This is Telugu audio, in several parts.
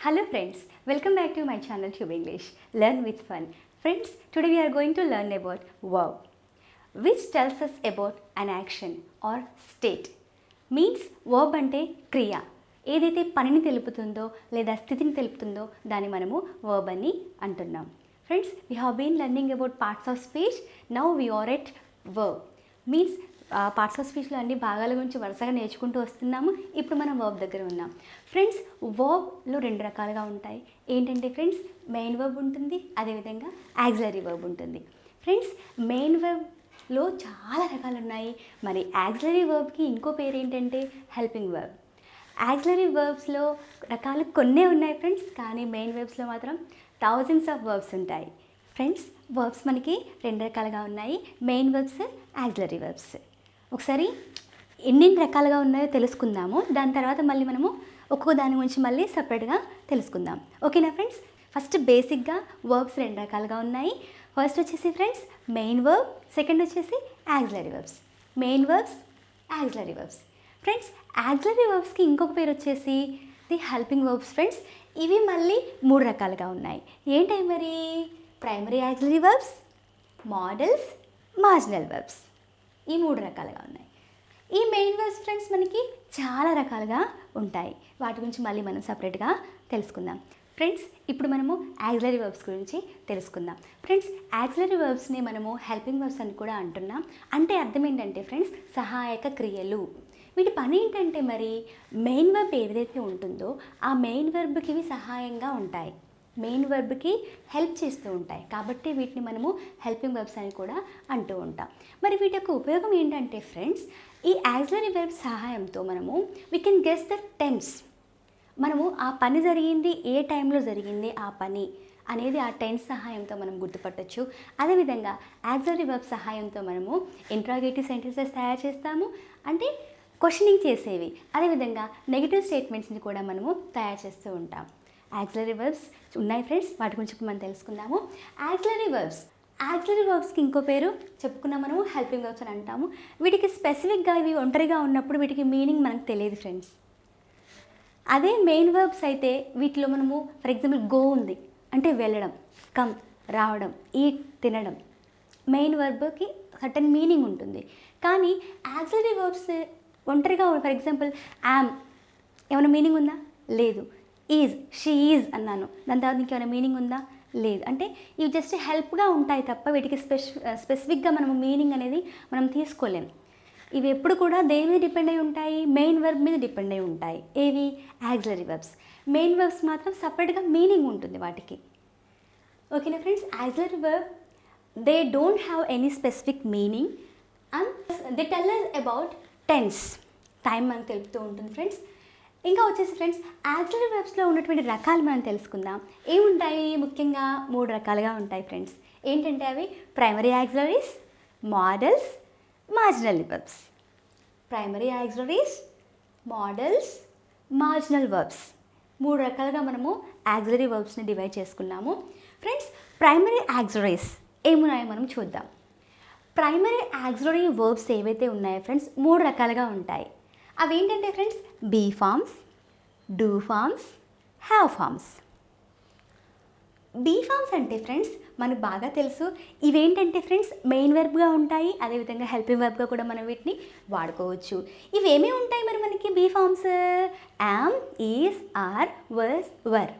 Hello friends, welcome back to my channel Tube English. Learn with fun. Friends, today we are going to learn about verb, which tells us about an action or state. Means verb అంటే క్రియ, ఏదైతే పనిని తెలుపుతుందో లేదా స్థితిని తెలుపుతుందో దాన్ని మనము verb అని అంటున్నాం. Friends, we have been learning about parts of speech. Now we are at verb. Means parts of స్పీచ్లో అన్ని భాగాల గురించి వరుసగా నేర్చుకుంటూ వస్తున్నాము. ఇప్పుడు మనం వర్బ్ దగ్గర ఉన్నాం. ఫ్రెండ్స్, వర్బ్లో రెండు రకాలుగా ఉంటాయి. ఏంటంటే ఫ్రెండ్స్, మెయిన్ వర్బ్ ఉంటుంది, అదేవిధంగా యాక్సిలరీ వర్బ్ ఉంటుంది. ఫ్రెండ్స్, మెయిన్ వర్బ్లో చాలా రకాలు ఉన్నాయి. మరి యాక్సిలరీ వర్బ్కి ఇంకో పేరు ఏంటంటే హెల్పింగ్ వర్బ్. యాక్సిలరీ వర్బ్స్లో రకాలు కొన్నే ఉన్నాయి ఫ్రెండ్స్, కానీ మెయిన్ వర్బ్స్లో మాత్రం థౌజండ్స్ ఆఫ్ వర్బ్స్ ఉంటాయి. ఫ్రెండ్స్, వర్బ్స్ మనకి రెండు రకాలుగా ఉన్నాయి, మెయిన్ వర్బ్స్, యాక్సిలరీ వర్బ్స్. ఒకసారి ఎన్ని రకాలుగా ఉన్నాయో తెలుసుకుందాము. దాని తర్వాత మళ్ళీ మనము ఒక్కొక్క దాని గురించి మళ్ళీ సపరేట్గా తెలుసుకుందాం. ఓకేనా ఫ్రెండ్స్? ఫస్ట్ బేసిక్గా వర్బ్స్ రెండు రకాలుగా ఉన్నాయి. ఫస్ట్ వచ్చేసి ఫ్రెండ్స్ మెయిన్ వర్బ్, సెకండ్ వచ్చేసి auxiliary verbs. Main verbs, auxiliary verbs. Friends, auxiliary వర్బ్స్కి ఇంకొక పేరు వచ్చేసి ది హెల్పింగ్ వర్బ్స్. ఫ్రెండ్స్, ఇవి మళ్ళీ మూడు రకాలుగా ఉన్నాయి. ఏంటి మరి? Primary auxiliary verbs, modals, marginal verbs. ఈ మూడు రకాలుగా ఉన్నాయి. ఈ మెయిన్ వర్బ్స్ ఫ్రెండ్స్ మనకి చాలా రకాలుగా ఉంటాయి. వాటి గురించి మళ్ళీ మనం సపరేట్గా తెలుసుకుందాం. ఫ్రెండ్స్, ఇప్పుడు మనము యాక్సిలరీ వర్బ్స్ గురించి తెలుసుకుందాం. ఫ్రెండ్స్, యాక్సిలరీ వర్బ్స్ని మనము హెల్పింగ్ వర్బ్స్ అని కూడా అంటున్నాం. అంటే అర్థం ఏంటంటే ఫ్రెండ్స్, సహాయక క్రియలు. వీటి పని ఏంటంటే మరి మెయిన్ వర్బ్ ఏదైతే ఉంటుందో ఆ మెయిన్ వర్బ్కి ఇవి సహాయంగా ఉంటాయి, మెయిన్ వర్బ్కి హెల్ప్ చేస్తూ ఉంటాయి. కాబట్టి వీటిని మనము హెల్పింగ్ వర్బ్స్ అని కూడా అంటూ ఉంటాం. మరి వీటి యొక్క ఉపయోగం ఏంటంటే ఫ్రెండ్స్, ఈ యాక్సిలరీ వర్బ్ సహాయంతో మనము we can guess the tense. మనము ఆ పని జరిగింది, ఏ టైంలో జరిగింది ఆ పని అనేది ఆ టెన్స్ సహాయంతో మనం గుర్తుపట్టవచ్చు. అదేవిధంగా యాక్సిలరీ వర్బ్ సహాయంతో మనము ఇంట్రాగేటివ్ సెంటెన్సెస్ తయారు చేస్తాము, అంటే క్వశ్చనింగ్ చేసేవి. అదేవిధంగా నెగిటివ్ స్టేట్మెంట్స్ని కూడా మనము తయారు చేస్తూ ఉంటాం. యాక్సిలరీ వర్బ్స్ ఉన్నాయి ఫ్రెండ్స్, వాటి గురించి మనం తెలుసుకుందాము. యాక్సిలరీ వర్బ్స్కి ఇంకో పేరు చెప్పుకున్నాం మనము, హెల్పింగ్ వర్బ్స్ అని అంటాము. వీటికి స్పెసిఫిక్గా ఇవి ఒంటరిగా ఉన్నప్పుడు వీటికి మీనింగ్ మనకు తెలియదు ఫ్రెండ్స్. అదే మెయిన్ వర్బ్స్ అయితే వీటిలో మనము ఫర్ ఎగ్జాంపుల్ గో ఉంది అంటే వెళ్ళడం, కమ్ రావడం, ఈట్ తినడం. మెయిన్ వర్బ్కి సర్టన్ మీనింగ్ ఉంటుంది. కానీ యాక్సిలరీ వర్బ్స్ ఒంటరిగా ఫర్ ఎగ్జాంపుల్ యామ్ ఏమైనా మీనింగ్ ఉందా? లేదు. ఈజ్, షీ ఈజ్ అన్నాను, దాని తర్వాత ఇంకేమైనా మీనింగ్ ఉందా? లేదు. అంటే ఇవి జస్ట్ హెల్ప్గా ఉంటాయి తప్ప వీటికి స్పెసిఫిక్గా మనము మీనింగ్ అనేది మనం తీసుకోలేము. ఇవి ఎప్పుడు కూడా దేని మీద డిపెండ్ అయి ఉంటాయి? మెయిన్ వర్బ్ మీద డిపెండ్ అయి ఉంటాయి. ఏవి? Auxiliary verbs. మెయిన్ వర్బ్స్ మాత్రం సపరేట్గా మీనింగ్ ఉంటుంది వాటికి. ఓకేనా friends? Auxiliary verb they don't have any specific meaning and they tell us about tense, time మనకు తెలుపుతూ ఉంటుంది ఫ్రెండ్స్. ఇంకా వచ్చేసి ఫ్రెండ్స్, యాక్సిలరీ వర్బ్స్లో ఉన్నటువంటి రకాలు మనం తెలుసుకుందాం. ఏముంటాయి? ముఖ్యంగా మూడు రకాలుగా ఉంటాయి ఫ్రెండ్స్. ఏంటంటే అవి primary auxiliaries, models, marginal verbs. Primary auxiliaries, models, marginal verbs. మూడు రకాలుగా మనము యాక్సిలరీ వర్బ్స్ని డివైడ్ చేసుకున్నాము. ఫ్రెండ్స్, ప్రైమరీ యాక్సిలరీస్ ఏమున్నాయో మనం చూద్దాం. ప్రైమరీ యాక్సిలరీ వర్బ్స్ ఏవైతే ఉన్నాయో ఫ్రెండ్స్ మూడు రకాలుగా ఉంటాయి. అవి ఏంటంటే friends, be forms, do forms, have forms. Be forms అంటే ఫ్రెండ్స్ మనకు బాగా తెలుసు. ఇవేంటంటే ఫ్రెండ్స్ మెయిన్ వర్బ్గా ఉంటాయి, అదేవిధంగా హెల్పింగ్ వర్బ్గా కూడా మనం వీటిని వాడుకోవచ్చు. ఇవేమీ ఉంటాయి మరి మనకి be forms? Am, is, are, was, were.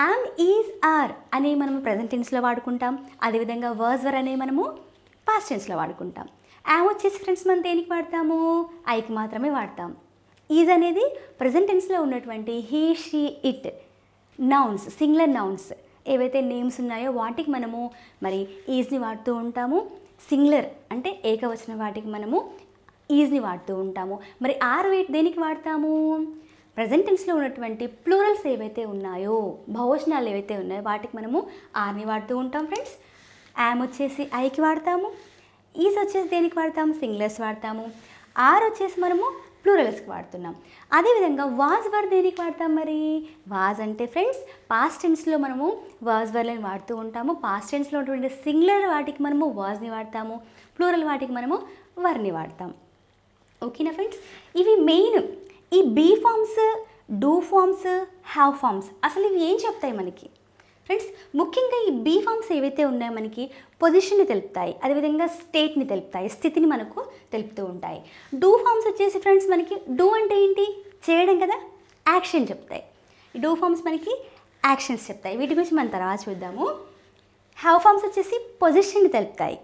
Am, is, are అనేవి మనము ప్రజెంట్ టెన్స్లో వాడుకుంటాం. అదేవిధంగా వర్స్, వర్ అనేవి మనము పాస్ట్ టెన్స్లో వాడుకుంటాం. యామ్ వచ్చేసి ఫ్రెండ్స్ మనం దేనికి వాడతాము? ఐకి మాత్రమే వాడతాం. ఈజ్ అనేది ప్రజెంట్ టెన్స్లో ఉన్నటువంటి he, she, it nouns, singular nouns ఏవైతే నేమ్స్ ఉన్నాయో వాటికి మనము మరి ఈజ్ని వాడుతూ ఉంటాము. సింగులర్ అంటే ఏకవచన వాటికి మనము ఈజ్ని వాడుతూ ఉంటాము. మరి ఆర్ దేనికి వాడతాము? ప్రజెంట్ టెన్స్లో ఉన్నటువంటి ప్లూరల్స్ ఏవైతే ఉన్నాయో, బహువచనాలు ఏవైతే ఉన్నాయో వాటికి మనము ఆర్ని వాడుతూ ఉంటాం ఫ్రెండ్స్. యామ్ వచ్చేసి ఐకి వాడతాము. ఈజ్ వచ్చేసి దేనికి వాడతాము? సింగులర్స్ వాడతాము. ఆర్ వచ్చేసి మనము ప్లూరల్స్కి వాడుతున్నాం. అదేవిధంగా వాజ్, వర్ దేనికి వాడతాం మరి? వాజ్ అంటే ఫ్రెండ్స్ పాస్ట్ టెన్స్లో మనము వాజ్, వర్లని వాడుతూ ఉంటాము. పాస్ట్ టెన్స్లో ఉన్నటువంటి సింగులర్ వాటికి మనము వాజ్ని వాడతాము, ప్లూరల్ వాటికి మనము వర్ని వాడతాం. ఓకేనా ఫ్రెండ్స్? ఇవి మెయిన్. ఈ be forms do forms, have forms అసలు ఇవి ఏం చెప్తాయి మనకి ఫ్రెండ్స్? ముఖ్యంగా ఈ బీ ఫార్మ్స్ ఏవైతే ఉన్నాయో మనకి పొజిషన్ని తెలుపుతాయి, అదేవిధంగా స్టేట్ని తెలుపుతాయి, స్థితిని మనకు తెలుపుతూ ఉంటాయి. డూ ఫార్మ్స్ వచ్చేసి ఫ్రెండ్స్ మనకి డూ అంటే ఏంటి? చేయడం కదా, యాక్షన్ చెప్తాయి. ఈ డూ ఫార్మ్స్ మనకి యాక్షన్స్ చెప్తాయి. వీటి గురించి మనం తర్వాత చూద్దాము. హ్యావ్ ఫార్మ్స్ వచ్చేసి పొజిషన్ని తెలుపుతాయి,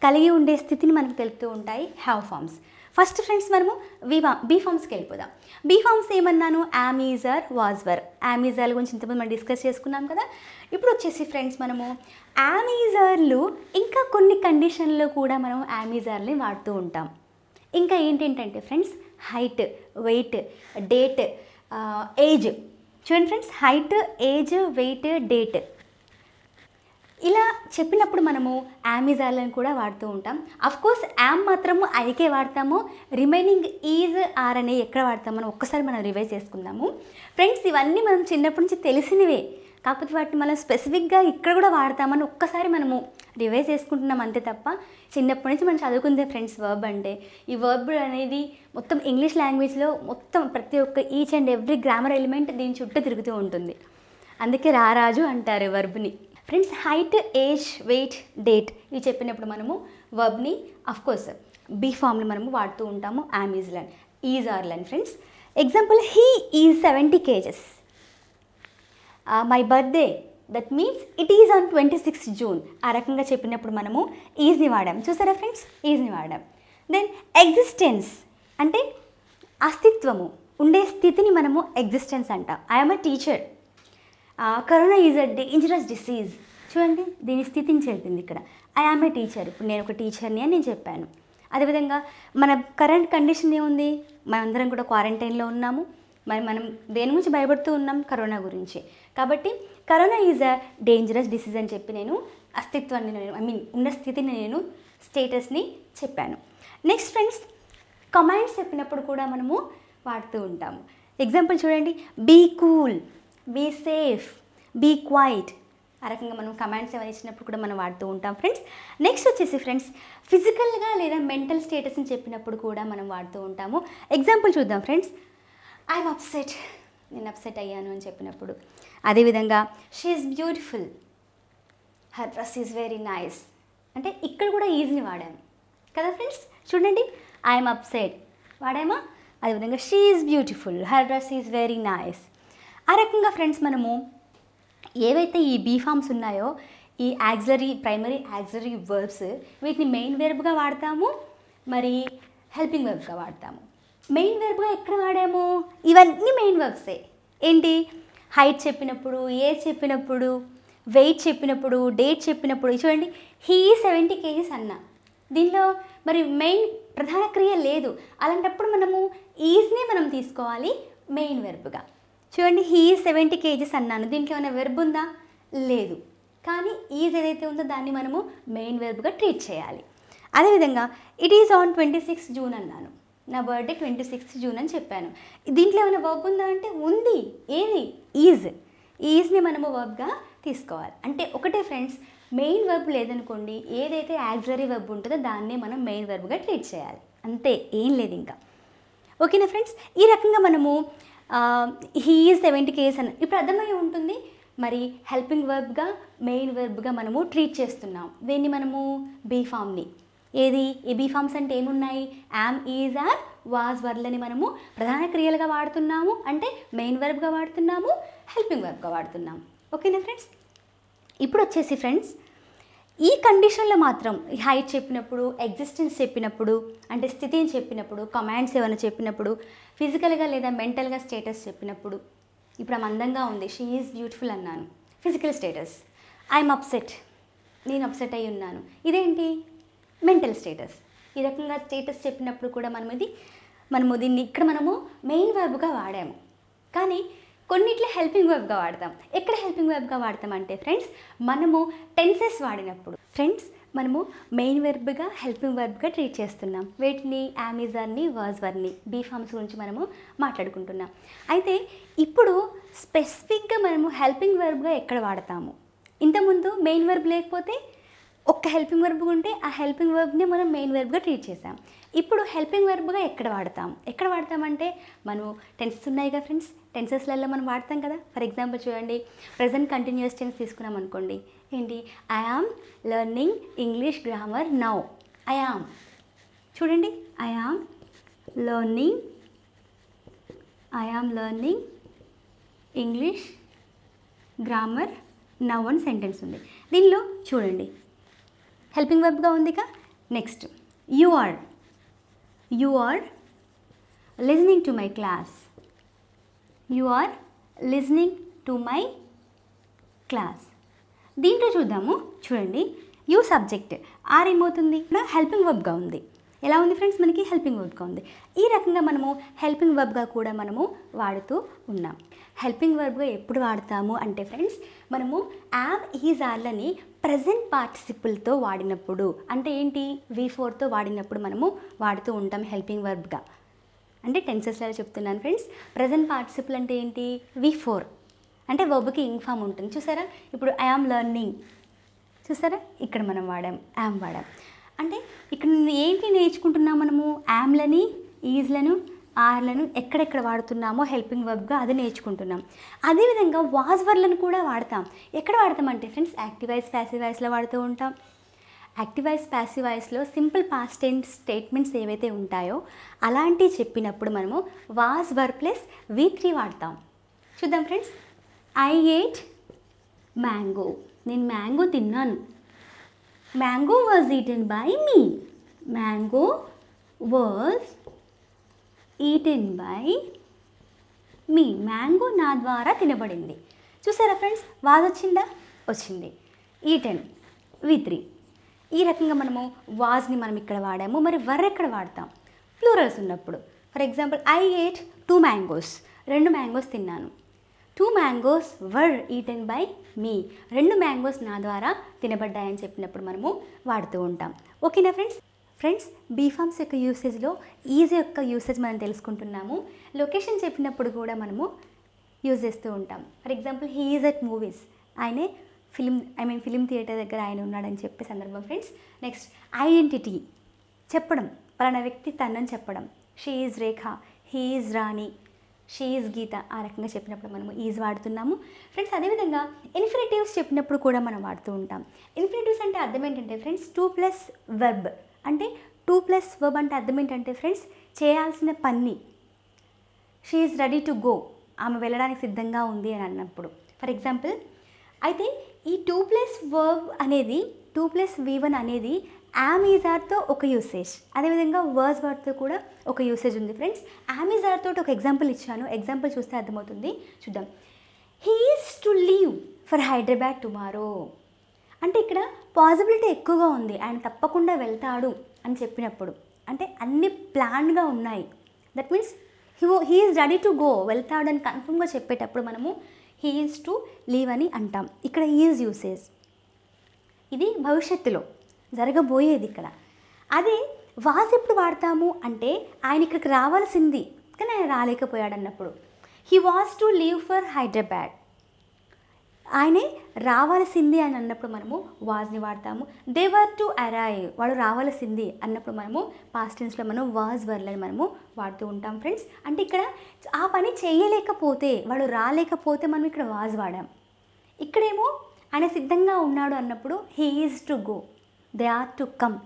కలిగి ఉండే స్థితిని మనకు తెలుపుతూ ఉంటాయి హ్యావ్ ఫార్మ్స్. ఫస్ట్ ఫ్రెండ్స్ మనము బీ ఫార్మ్స్కి వెళ్ళిపోదాం. బీ ఫార్మ్స్ ఏమన్నాను? Am, is, are, was, were. Am, is, are గురించి ఇంతకుముందు మనం డిస్కస్ చేసుకున్నాం కదా. ఇప్పుడు వచ్చేసి ఫ్రెండ్స్ మనము యామ్, ఈజ్, ఆర్లు ఇంకా కొన్ని కండిషన్లో కూడా మనం యామ్, ఈజ్, ఆర్ని వాడుతూ ఉంటాం. ఇంకా ఏంటంటే friends height, weight, date, age. చూడండి friends, height, age, weight, date ఇలా చెప్పినప్పుడు మనము యామ్, ఈజ్, ఆర్లను కూడా వాడుతూ ఉంటాం. అఫ్కోర్స్ యామ్ మాత్రము ఐకే వాడతాము, రిమైనింగ్ ఈజ్, ఆర్ అనే ఎక్కడ వాడతామని ఒక్కసారి మనం రివైజ్ చేసుకుందాము. ఫ్రెండ్స్ ఇవన్నీ మనం చిన్నప్పటి నుంచి తెలిసినవే, కాకపోతే వాటిని మనం స్పెసిఫిక్గా ఇక్కడ కూడా వాడతామని ఒక్కసారి మనము రివైజ్ చేసుకుంటున్నాం అంతే తప్ప చిన్నప్పటి నుంచి మనం చదువుకుందే ఫ్రెండ్స్ వర్బ్ అంటే. ఈ వర్బ్ అనేది మొత్తం ఇంగ్లీష్ లాంగ్వేజ్లో మొత్తం ప్రతి ఒక్క each and every grammar element దీని చుట్టూ తిరుగుతూ ఉంటుంది. అందుకే రారాజు అంటారు వర్బ్ని. Friends height, age, weight, date ఇవి చెప్పినప్పుడు మనము వర్బ్ని అఫ్కోర్స్ బీ ఫామ్ని మనము వాడుతూ ఉంటాము. యామ్, ఈజ్, ఆర్లని. Friends example, he is 70 kgs. My birthday, that means it is on 26 June. ఆ రకంగా చెప్పినప్పుడు మనము ఈజ్ని వాడాం. చూసారా ఫ్రెండ్స్, ఈజ్ని వాడాం. దెన్ ఎగ్జిస్టెన్స్ అంటే అస్తిత్వము, ఉండే స్థితిని మనము ఎగ్జిస్టెన్స్ అంటాం. I'm a teacher. Corona is a dangerous disease. చూడండి దీని స్థితిని చెప్పింది ఇక్కడ. I am a teacher. ఇప్పుడు నేను ఒక టీచర్ని అని నేను చెప్పాను. అదేవిధంగా మన కరెంట్ కండిషన్ ఏముంది? మనందరం కూడా క్వారంటైన్లో ఉన్నాము. మరి మనం దేని గురించి భయపడుతూ ఉన్నాం? కరోనా గురించి. కాబట్టి corona is a dangerous disease అని చెప్పి నేను అస్తిత్వాన్ని ఉన్న స్థితిని నేను స్టేటస్ని చెప్పాను. నెక్స్ట్ ఫ్రెండ్స్ కమాండ్స్ చెప్పినప్పుడు కూడా మనము వాడుతూ ఉంటాము. ఎగ్జాంపుల్ చూడండి, be cool, be safe, be quiet. ఆ రకంగా మనం కమాండ్స్ ఏమైనా ఇచ్చినప్పుడు కూడా మనం వాడుతూ ఉంటాం ఫ్రెండ్స్. నెక్స్ట్ వచ్చేసి ఫ్రెండ్స్ ఫిజికల్గా లేదా మెంటల్ స్టేటస్ని చెప్పినప్పుడు కూడా మనం వాడుతూ ఉంటాము. ఎగ్జాంపుల్ చూద్దాం ఫ్రెండ్స్. ఐఎమ్ అప్సెట్, నేను అప్సెట్ అయ్యాను అని చెప్పినప్పుడు. అదేవిధంగా she is beautiful, her dress is very nice. అంటే ఇక్కడ కూడా ఈజ్ని వాడాము కదా ఫ్రెండ్స్. చూడండి, ఐఎమ్ అప్సెట్ వాడామా, అదేవిధంగా she is beautiful, her dress is very nice. ఆ రకంగా ఫ్రెండ్స్ మనము ఏవైతే ఈ బీ ఫార్మ్స్ ఉన్నాయో ఈ ప్రైమరీ యాక్సిలరీ వర్బ్స్ వీటిని మెయిన్ వెర్బ్గా వాడతాము, మరి హెల్పింగ్ వెర్బ్గా వాడతాము. మెయిన్ వెర్బ్గా ఎక్కడ వాడాము? ఇవన్నీ మెయిన్ వెర్బ్సే. ఏంటి? హైట్ చెప్పినప్పుడు, ఏజ్ చెప్పినప్పుడు, వెయిట్ చెప్పినప్పుడు, డేట్ చెప్పినప్పుడు. చూడండి, హీ 70 kgs అన్నా, దీనిలో మరి మెయిన్ ప్రధాన క్రియ లేదు. అలాంటప్పుడు మనము ఈజ్నే మనం తీసుకోవాలి మెయిన్ వెర్బ్గా. చూడండి, హీ 70 kgs అన్నాను, దీంట్లో ఏమైనా వెర్బ్ ఉందా? లేదు. కానీ ఈజ్ ఏదైతే ఉందో దాన్ని మనము మెయిన్ వెర్బ్గా ట్రీట్ చేయాలి. అదేవిధంగా ఇట్ ఈజ్ ఆన్ 26 June అన్నాను, నా బర్త్డే 26 June అని చెప్పాను. దీంట్లో ఏమైనా వర్బ్ ఉందా అంటే ఉంది. ఏది? ఈజ్. ఈజ్ని మనము వర్బ్గా తీసుకోవాలి. అంటే ఒకటే ఫ్రెండ్స్, మెయిన్ వెర్బ్ లేదనుకోండి, ఏదైతే యాక్సిలరీ వెర్బ్ ఉంటుందో దాన్నే మనం మెయిన్ వెర్బ్గా ట్రీట్ చేయాలి. అంతే, ఏం లేదు ఇంకా. ఓకేనా ఫ్రెండ్స్? ఈ రకంగా మనము హీ ఈజ్ 70 kgs అని ఇప్పుడు అర్థమై ఉంటుంది. మరి హెల్పింగ్ వర్బ్గా మెయిన్ వెర్బ్గా మనము ట్రీట్ చేస్తున్నాం. దీన్ని మనము బీ ఫామ్ని. ఏది? ఈ బీ ఫామ్స్ అంటే ఏమున్నాయి? యామ్, ఈజ్, ఆర్, వాజ్, వర్లని మనము ప్రధాన క్రియలుగా వాడుతున్నాము, అంటే మెయిన్ వెర్బ్గా వాడుతున్నాము, హెల్పింగ్ వెర్బ్గా వాడుతున్నాము. ఓకేనా ఫ్రెండ్స్? ఇప్పుడు వచ్చేసి ఫ్రెండ్స్ ఈ కండిషన్లో మాత్రం హైట్ చెప్పినప్పుడు, ఎగ్జిస్టెన్స్ చెప్పినప్పుడు, అంటే స్థితిని చెప్పినప్పుడు, కమాండ్స్ ఏమైనా చెప్పినప్పుడు, ఫిజికల్గా లేదా మెంటల్గా స్టేటస్ చెప్పినప్పుడు, ఇప్పుడు ఆమె అందంగా ఉంది, షీ ఈజ్ బ్యూటిఫుల్ అన్నాను, ఫిజికల్ స్టేటస్. ఐఎమ్ అప్సెట్, నేను అప్సెట్ అయి ఉన్నాను, ఇదేంటి? Mental status. ఈ రకంగా స్టేటస్ చెప్పినప్పుడు కూడా మనము దీన్ని ఇక్కడ మనము మెయిన్ వెర్బ్గా వాడాము, కానీ కొన్నిట్లో హెల్పింగ్ వెర్బ్గా వాడతాం. ఎక్కడ హెల్పింగ్ వెర్బ్గా వాడతాం అంటే ఫ్రెండ్స్, మనము టెన్సెస్ వాడినప్పుడు ఫ్రెండ్స్ మనము మెయిన్ వెర్బ్గా హెల్పింగ్ వెర్బ్గా ట్రీట్ చేస్తున్నాం. వీటిని యామ్, ఈజ్, ఆర్ని, వాజ్, వర్ని, బీ ఫార్మ్స్ గురించి మనము మాట్లాడుకుంటున్నాం. అయితే ఇప్పుడు స్పెసిఫిక్గా మనము హెల్పింగ్ వెర్బ్గా ఎక్కడ వాడతాము? ఇంతకుముందు మెయిన్ వెర్బ్ లేకపోతే ఒక్క హెల్పింగ్ వర్బ్ ఉంటే ఆ హెల్పింగ్ వర్బ్ని మనం మెయిన్ వర్బ్గా ట్రీట్ చేసాం. ఇప్పుడు హెల్పింగ్ వర్బ్గా ఎక్కడ వాడతామంటే మనం టెన్సెస్ ఉన్నాయి కదా ఫ్రెండ్స్, టెన్సెస్లలో మనం వాడతాం కదా. ఫర్ ఎగ్జాంపుల్ చూడండి, ప్రెజెంట్ కంటిన్యూస్ టెన్స్ తీసుకున్నాం అనుకోండి. ఏంటి? I am learning English grammar now. I am, చూడండి, I am learning English grammar now అని సెంటెన్స్ ఉంది. దీనిలో చూడండి హెల్పింగ్ వర్బ్గా ఉందిగా. Next you are listening to my class. You are listening to my class. దీంట్లో చూద్దాము. చూడండి, యూ సబ్జెక్ట్, ఆర్ ఏమవుతుంది? ఇక్కడ హెల్పింగ్ వర్బ్గా ఉంది. ఎలా ఉంది ఫ్రెండ్స్? మనకి హెల్పింగ్ వర్బ్గా ఉంది. ఈ రకంగా మనము హెల్పింగ్ వర్బ్గా కూడా మనము వాడుతూ ఉన్నాం. హెల్పింగ్ వర్బ్గా ఎప్పుడు వాడతాము అంటే ఫ్రెండ్స్, మనము యామ్ ఈజ్ ఆర్లని ప్రజెంట్ పార్టిసిపుల్తో వాడినప్పుడు, అంటే ఏంటి, V4తో వాడినప్పుడు మనము వాడుతూ ఉంటాం హెల్పింగ్ వర్బ్గా. అంటే టెన్సెస్లలో చెప్తున్నాను ఫ్రెండ్స్. ప్రజెంట్ పార్టిసిపుల్ అంటే ఏంటి? V4 అంటే వర్బ్కి ఇంగ్ ఫామ్ ఉంటుంది. చూసారా, ఇప్పుడు ఐ యామ్ లెర్నింగ్, చూసారా, ఇక్కడ మనం వాడాం, యామ్ వాడాం. అంటే ఇక్కడ ఏంటి నేర్చుకుంటున్నాం మనము? యామ్లని, ఈజ్లను, ఆర్లను ఎక్కడెక్కడ వాడుతున్నామో హెల్పింగ్ వర్బ్గా అది నేర్చుకుంటున్నాం. అదేవిధంగా వాజ్ వర్లను కూడా వాడతాం. ఎక్కడ వాడతామంటే ఫ్రెండ్స్, యాక్టివ్ వాయిస్, ప్యాసివ్ వాయిస్లో వాడుతూ ఉంటాం. యాక్టివ్ వాయిస్, ప్యాసివ్ వాయిస్లో సింపుల్ పాస్ట్ టెన్స్ స్టేట్మెంట్స్ ఏవైతే ఉంటాయో అలాంటివి చెప్పినప్పుడు మనము వాజ్ వర్ ప్లస్ V3 వాడతాం. చూద్దాం ఫ్రెండ్స్. ఐ ఏట్ మ్యాంగో, నేను మ్యాంగో తిన్నాను. Mango was eaten by me. Mango was eaten by me. Mango నా ద్వారా తినబడింది. చూసారా ఫ్రెండ్స్, వాజ్ వచ్చిందా? వచ్చింది. Eaten V3. ఈ రకంగా మనము వాజ్ని మనం ఇక్కడ వాడాము. మరి వర్ ఎక్కడ వాడతాం? ప్లూరల్స్ ఉన్నప్పుడు. For example, I ate 2 mangoes, 2 mangoes తిన్నాను. 2 mangoes were eaten by me. 2 mangoes నా ద్వారా తినబడ్డాయని చెప్పినప్పుడు మనము వాడుతూ ఉంటాం. ఓకేనా ఫ్రెండ్స్? బీ ఫార్మ్స్ యొక్క యూసేజ్లో ఈజ్ యొక్క యూసేజ్ మనం తెలుసుకుంటున్నాము. లొకేషన్ చెప్పినప్పుడు కూడా మనము యూజ్ చేస్తూ ఉంటాం. For example, he is at movies, ఆయనే ఫిలిం థియేటర్ దగ్గర ఆయన ఉన్నాడని చెప్పే సందర్భం ఫ్రెండ్స్. నెక్స్ట్, ఐడెంటిటీ చెప్పడం, పలానా వ్యక్తి తనని చెప్పడం. She is Rekha, he is Rani, she is Geetha. ఆ రకంగా చెప్పినప్పుడు మనము ఈజ్ వాడుతున్నాము ఫ్రెండ్స్. అదేవిధంగా ఇన్ఫినిటివ్స్ చెప్పినప్పుడు కూడా మనం వాడుతూ ఉంటాం. ఇన్ఫినిటివ్స్ అంటే అర్థం ఏంటంటే ఫ్రెండ్స్, 2+ వెర్బ్. అంటే 2+ వెర్బ్ అంటే అర్థం ఏంటంటే ఫ్రెండ్స్, చేయాల్సిన పని. She is ready to go, ఆమె వెళ్ళడానికి సిద్ధంగా ఉంది అని అన్నప్పుడు. ఫర్ ఎగ్జాంపుల్, అయితే ఈ 2+ వర్బ్ అనేది 2+ V1 అనేది యామ్ ఈజ్ ఆర్తో ఒక యూసేజ్, అదేవిధంగా వర్స్ వర్డ్తో కూడా ఒక యూసేజ్ ఉంది ఫ్రెండ్స్. యామ్ ఈజ్ ఆర్ తోటి ఒక ఎగ్జాంపుల్ ఇచ్చాను. ఎగ్జాంపుల్ చూస్తే అర్థమవుతుంది. చూద్దాం. He is to leave for Hyderabad tomorrow. అంటే ఇక్కడ పాసిబిలిటీ ఎక్కువగా ఉంది, ఆయన తప్పకుండా వెళ్తాడు అని చెప్పినప్పుడు, అంటే అన్ని ప్లాన్గా ఉన్నాయి. That means he is ready to go, వెళ్తాడు అని కన్ఫర్మ్గా చెప్పేటప్పుడు మనము హీ ఈజ్ టు లీవ్ అని అంటాం. ఇక్కడ ఈజ్ యూసేజ్, ఇది భవిష్యత్తులో జరగబోయేది ఇక్కడ. అదే వాజ్ ఎప్పుడు వాడతాము అంటే, ఆయన ఇక్కడికి రావాల్సింది కానీ ఆయన రాలేకపోయాడు అన్నప్పుడు. He was to leave for Hyderabad, ఆయనే రావాల్సింది అని అన్నప్పుడు మనము వాజ్ని వాడతాము. దే వర్ టు అరైవ్, వాడు రావాల్సింది అన్నప్పుడు మనము పాస్ట్ టెన్స్లో మనం వాజ్ వర్లని మనము వాడుతూ ఉంటాం ఫ్రెండ్స్. అంటే ఇక్కడ ఆ పని చేయలేకపోతే, వాడు రాలేకపోతే మనం ఇక్కడ వాజ్ వాడాం. ఇక్కడేమో ఆయన సిద్ధంగా ఉన్నాడు అన్నప్పుడు he is to go, they are to come.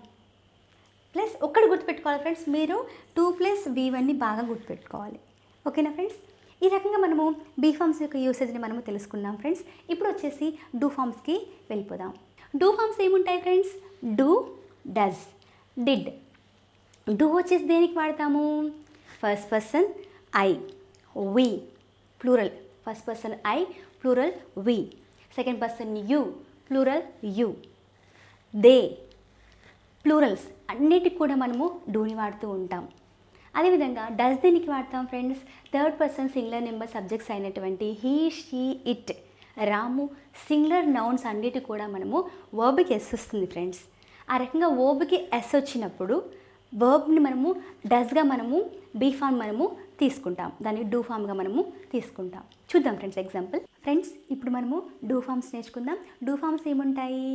Plus ఒక్కటి గుర్తుపెట్టుకోవాలి ఫ్రెండ్స్, మీరు 2+ V1ని బాగా గుర్తుపెట్టుకోవాలి. ఓకేనా ఫ్రెండ్స్? ఈ రకంగా మనము బీ ఫార్మ్స్ యొక్క యూసేజ్ని మనము తెలుసుకున్నాం ఫ్రెండ్స్. ఇప్పుడు వచ్చేసి డూ ఫార్మ్స్కి వెళ్ళిపోదాం. డూ ఫార్మ్స్ ఏముంటాయి friends? Do, does, did. Do వచ్చేసి దేనికి వాడతాము? First person I, we, plural. First person I, plural we. Second person you, plural you. They, plurals. అన్నిటికి కూడా మనము డూని వాడుతూ ఉంటాం. అదేవిధంగా డస్ దేనికి వాడతాం friends? Third person singular number subjects అయినటువంటి he, she, it, Ramu, singular nouns అన్నిటి కూడా మనము వర్బ్కి ఎస్ వస్తుంది ఫ్రెండ్స్. ఆ రకంగా వర్బ్కి ఎస్ వచ్చినప్పుడు వర్బ్ని మనము డస్గా మనము బీ ఫార్మ్ మనము తీసుకుంటాం, దాన్ని డూ ఫామ్గా మనము తీసుకుంటాం. చూద్దాం ఫ్రెండ్స్ ఎగ్జాంపుల్. ఫ్రెండ్స్ ఇప్పుడు మనము డూ ఫార్మ్స్ నేర్చుకుందాం. డూ ఫార్మ్స్ ఏముంటాయి?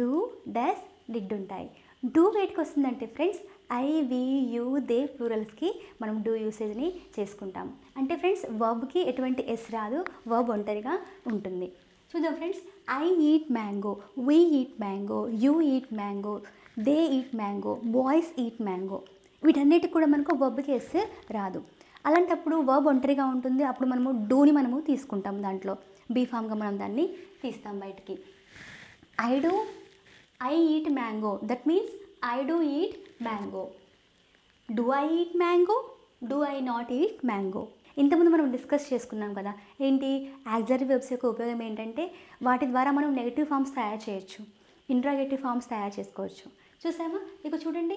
డూ, డస్, డిడ్ ఉంటాయి. డూ వేటికి వస్తుందంటే friends I, we, you, they ప్లూరల్స్కి మనం డూ యూసేజ్ని చేసుకుంటాం. అంటే ఫ్రెండ్స్ వర్బ్కి ఎటువంటి ఎస్ రాదు, వర్బ్ ఒంటరిగా ఉంటుంది. చూద్దాం friends, I eat mango, we eat mango, you eat mango, they eat mango, boys eat mango. వీటన్నిటికి కూడా మనకు వర్బ్కి ఎస్ రాదు. అలాంటప్పుడు వర్బ్ ఒంటరిగా ఉంటుంది. అప్పుడు మనము డూని మనము తీసుకుంటాం, దాంట్లో బీ ఫామ్గా మనం దాన్ని తీస్తాం బయటికి. I eat mango, that means I do eat mango. Do I eat mango, do I not eat mango. ఇంతకుముందు మనం డిస్కస్ చేసుకున్నాం కదా, ఏంటి యాక్సిలరీ వెర్బ్స్ యొక్క ఉపయోగం ఏంటంటే వాటి ద్వారా మనం నెగటివ్ ఫామ్స్ తయారు చేయొచ్చు, ఇంట్రాగేటివ్ ఫామ్స్ తయారు చేసుకోవచ్చు. చూసామా, ఇక చూడండి,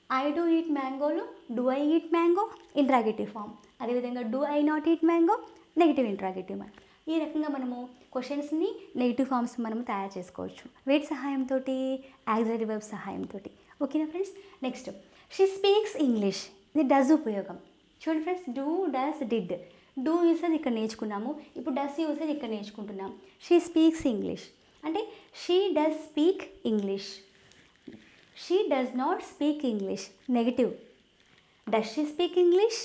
ఐ డూ ఈట్ మ్యాంగోలో do I eat mango interrogative form, అదేవిధంగా do I not eat mango negative interrogative. ఈ రకంగా మనము క్వశ్చన్స్ని నెగిటివ్ ఫామ్స్ మనము తయారు చేసుకోవచ్చు వేటి సహాయంతో, యాక్సిలరీ వెర్బ్ సహాయంతో. ఓకేనా friends. Next, she speaks English. ఇది డస్ ఉపయోగం. చూడండి friends, do, does, did. Do usage ఇక్కడ నేర్చుకున్నాము, ఇప్పుడు డస్ యూసేజ్ ఇక్కడ నేర్చుకుంటున్నాం. షీ స్పీక్స్ ఇంగ్లీష్ అంటే she does speak English. She does not speak English negative. Does she speak English,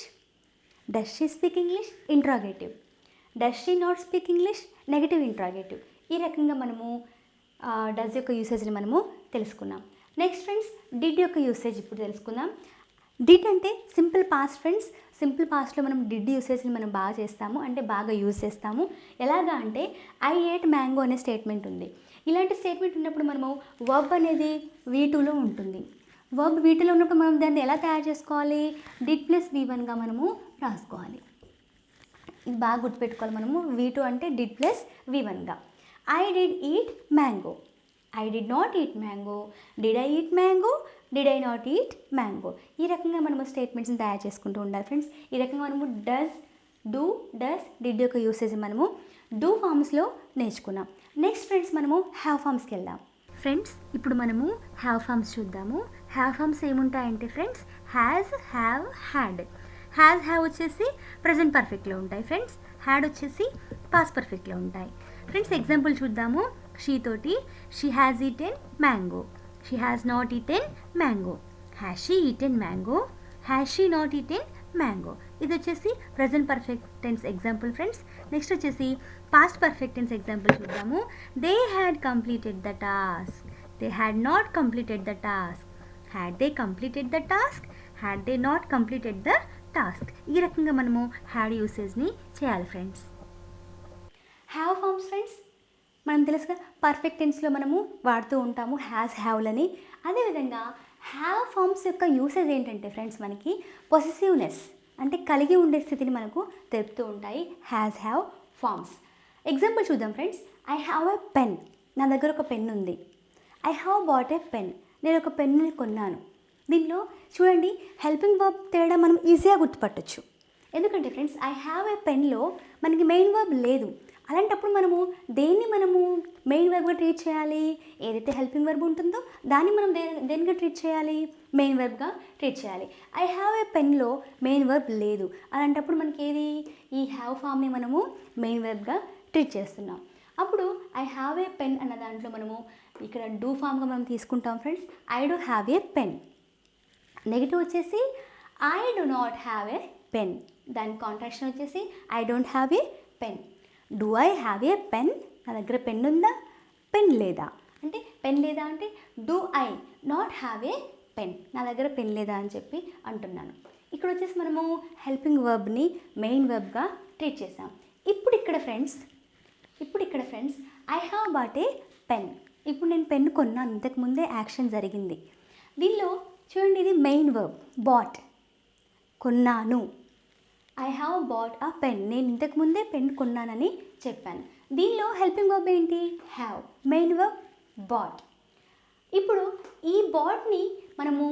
does she speak English interrogative. Does she not speak English negative interrogative. ఈ రకంగా మనము డస్ యొక్క యూసేజ్ని మనము తెలుసుకున్నాం. నెక్స్ట్ ఫ్రెండ్స్, డిడ్ యొక్క యూసేజ్ ఇప్పుడు తెలుసుకుందాం. డిడ్ అంటే సింపుల్ పాస్ట్ ఫ్రెండ్స్. సింపుల్ పాస్ట్లో మనం డిడ్ యూసేజ్ని మనం బాగా చేస్తాము, అంటే బాగా యూజ్ చేస్తాము. ఎలాగా అంటే ఐ ఏట్ మ్యాంగో అనే స్టేట్మెంట్ ఉంది. ఇలాంటి స్టేట్మెంట్ ఉన్నప్పుడు మనము వర్బ్ అనేది V2లో ఉంటుంది. వర్బ్ V2లో ఉన్నప్పుడు మనం దాన్ని ఎలా తయారు చేసుకోవాలి, డిడ్ ప్లస్ V1గా మనము రాసుకోవాలి. ఇది బాగా గుర్తుపెట్టుకోవాలి మనము. V2 అంటే డిడ్ ప్లస్ V1గా. I did eat mango, I did not eat mango, did I eat mango, did I not eat mango. ఈ రకంగా మనము స్టేట్మెంట్స్ని తయారు చేసుకుంటూ ఉండాలి ఫ్రెండ్స్. ఈ రకంగా మనము డస్, డూ, డస్, డిడ్ యొక్క యూసేజ్ మనము డూ ఫామ్స్లో నేర్చుకున్నాం. నెక్స్ట్ ఫ్రెండ్స్, మనము హ్యావ్ ఫామ్స్కి వెళ్దాం. ఫ్రెండ్స్, ఇప్పుడు మనము హ్యావ్ ఫామ్స్ చూద్దాము. హ్యావ్ ఫామ్స్ ఏముంటాయంటే friends has, have, had. Has, have వచ్చేసి ప్రజెంట్ పర్ఫెక్ట్లో ఉంటాయి ఫ్రెండ్స్. హ్యాడ్ వచ్చేసి పాస్ట్ పర్ఫెక్ట్లో ఉంటాయి ఫ్రెండ్స్. ఎగ్జాంపుల్ చూద్దాము. షీ తోటి, she has eaten mango, she has not eaten mango. Has she eaten mango, has she not eaten mango. ఇది వచ్చేసి present perfect tense example friends. Next వచ్చేసి పాస్ట్ పర్ఫెక్ట్ టెన్స్ ఎగ్జాంపుల్ చూద్దాము. They had completed the task, they had not completed the task. Had they completed the task, had they not completed the task. ఈ రకంగా మనము హ్యాడ్ యూసేజ్ని చేయాలి ఫ్రెండ్స్. హ్యావ్ ఫామ్స్ ఫ్రెండ్స్ మనం తెలుసుగా పర్ఫెక్ట్ టెన్స్లో మనము వాడుతూ ఉంటాము హ్యాస్, హ్యావ్లని. అదేవిధంగా హ్యావ్ ఫామ్స్ యొక్క యూసేజ్ ఏంటంటే ఫ్రెండ్స్ మనకి పొసెసివ్నెస్ అంటే కలిగి ఉండే స్థితిని మనకు తెలుపుతూ ఉంటాయి హ్యాస్, హ్యావ్ ఫామ్స్. ఎగ్జాంపుల్ చూద్దాం friends. I have a pen, నా దగ్గర ఒక పెన్ ఉంది. I have bat a pen, నేను ఒక పెన్నుని కొన్నాను. దీనిలో చూడండి హెల్పింగ్ వర్బ్ తేడా మనం ఈజీగా గుర్తుపట్టచ్చు. ఎందుకంటే ఫ్రెండ్స్ ఐ హ్యావ్ ఎ పెన్లో మనకి మెయిన్ వర్బ్ లేదు. అలాంటప్పుడు మనము దేన్ని మనము మెయిన్ వర్బ్గా ట్రీట్ చేయాలి, ఏదైతే హెల్పింగ్ వర్బ్ ఉంటుందో దాన్ని మనం దేనిగా ట్రీట్ చేయాలి, మెయిన్ వర్బ్గా ట్రీట్ చేయాలి. ఐ హ్యావ్ ఏ పెన్లో మెయిన్ వర్బ్ లేదు. అలాంటప్పుడు మనకి ఏది, ఈ హ్యావ్ ఫామ్ని మనము మెయిన్ వర్బ్గా ట్రీట్ చేస్తున్నాం. అప్పుడు ఐ హ్యావ్ ఏ పెన్ అన్న దాంట్లో మనము ఇక్కడ డూ ఫామ్గా మనం తీసుకుంటాం friends. I do have a pen. Negative వచ్చేసి I do not have a pen. దాని కాంట్రాక్షన్ వచ్చేసి I don't have a pen. Do I have a pen, నా దగ్గర పెన్ ఉందా, పెన్ లేదా. అంటే పెన్ లేదా అంటే do I not have a pen, నా దగ్గర పెన్ లేదా అని చెప్పి అంటున్నాను. ఇక్కడ వచ్చేసి మనము హెల్పింగ్ వర్బ్ని మెయిన్ వర్బ్గా ట్రీట్ చేసాం. ఇప్పుడు ఇక్కడ friends I have bought a pen. ఇప్పుడు నేను పెన్ కొన్నాను, ఇంతకుముందే యాక్షన్ జరిగింది. దీనిలో చూడండి ఇది మెయిన్ వర్బ్ బాట్, కొన్నాను. I have bought a pen, నేను ఇంతకుముందే పెన్ కొన్నానని చెప్పాను. దీనిలో హెల్పింగ్ వర్బ్ ఏంటి, హ్యావ్, మెయిన్ వర్బ్ బాట్. ఇప్పుడు ఈ బాట్ని మనము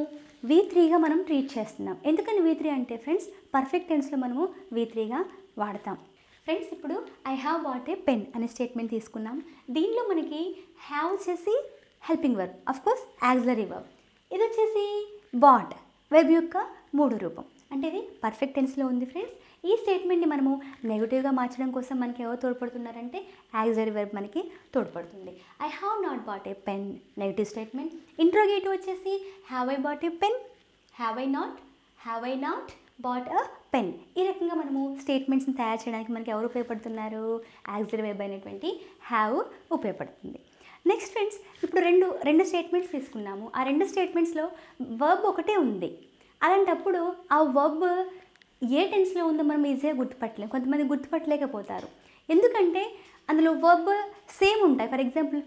V3గా మనం ట్రీట్ చేస్తున్నాం. ఎందుకని V3 అంటే ఫ్రెండ్స్ పర్ఫెక్ట్ టెన్స్లో మనము V3గా వాడతాం. ఫ్రెండ్స్ ఇప్పుడు I have bought a pen అనే స్టేట్మెంట్ తీసుకున్నాం. దీనిలో మనకి హ్యావ్ వచ్చేసి helping verb, of course auxiliary verb. ఇది వచ్చేసి బాట్ వెబ్ యొక్క మూడో రూపం. అంటే ఇది పర్ఫెక్ట్ టెన్స్లో ఉంది ఫ్రెండ్స్. ఈ స్టేట్మెంట్ని మనము నెగిటివ్గా మార్చడం కోసం మనకి ఎవరు తోడ్పడుతున్నారంటే యాక్సిలరీ వెర్బ్ మనకి తోడ్పడుతుంది. I have not bought a pen, negative statement. Interrogative వచ్చేసి have I bought a pen, have I not bought a pen. ఈ రకంగా మనము స్టేట్మెంట్స్ని తయారు చేయడానికి మనకి ఎవరు ఉపయోగపడుతున్నారు? యాక్సిలరీ వెర్బ్ అయినటువంటి హ్యావ్ ఉపయోగపడుతుంది. నెక్స్ట్ ఫ్రెండ్స్, ఇప్పుడు రెండు స్టేట్మెంట్స్ తీసుకున్నాము. ఆ రెండు స్టేట్మెంట్స్లో వర్బ్ ఒకటే ఉంది. అలాంటప్పుడు ఆ వర్బ్ ఏ టెన్స్లో ఉందో మనం ఈజీగా గుర్తుపట్టలేము. కొంతమంది గుర్తుపట్టలేకపోతారు. ఎందుకంటే అందులో వర్బ్ సేమ్ ఉంటాయి. ఫర్ ఎగ్జాంపుల్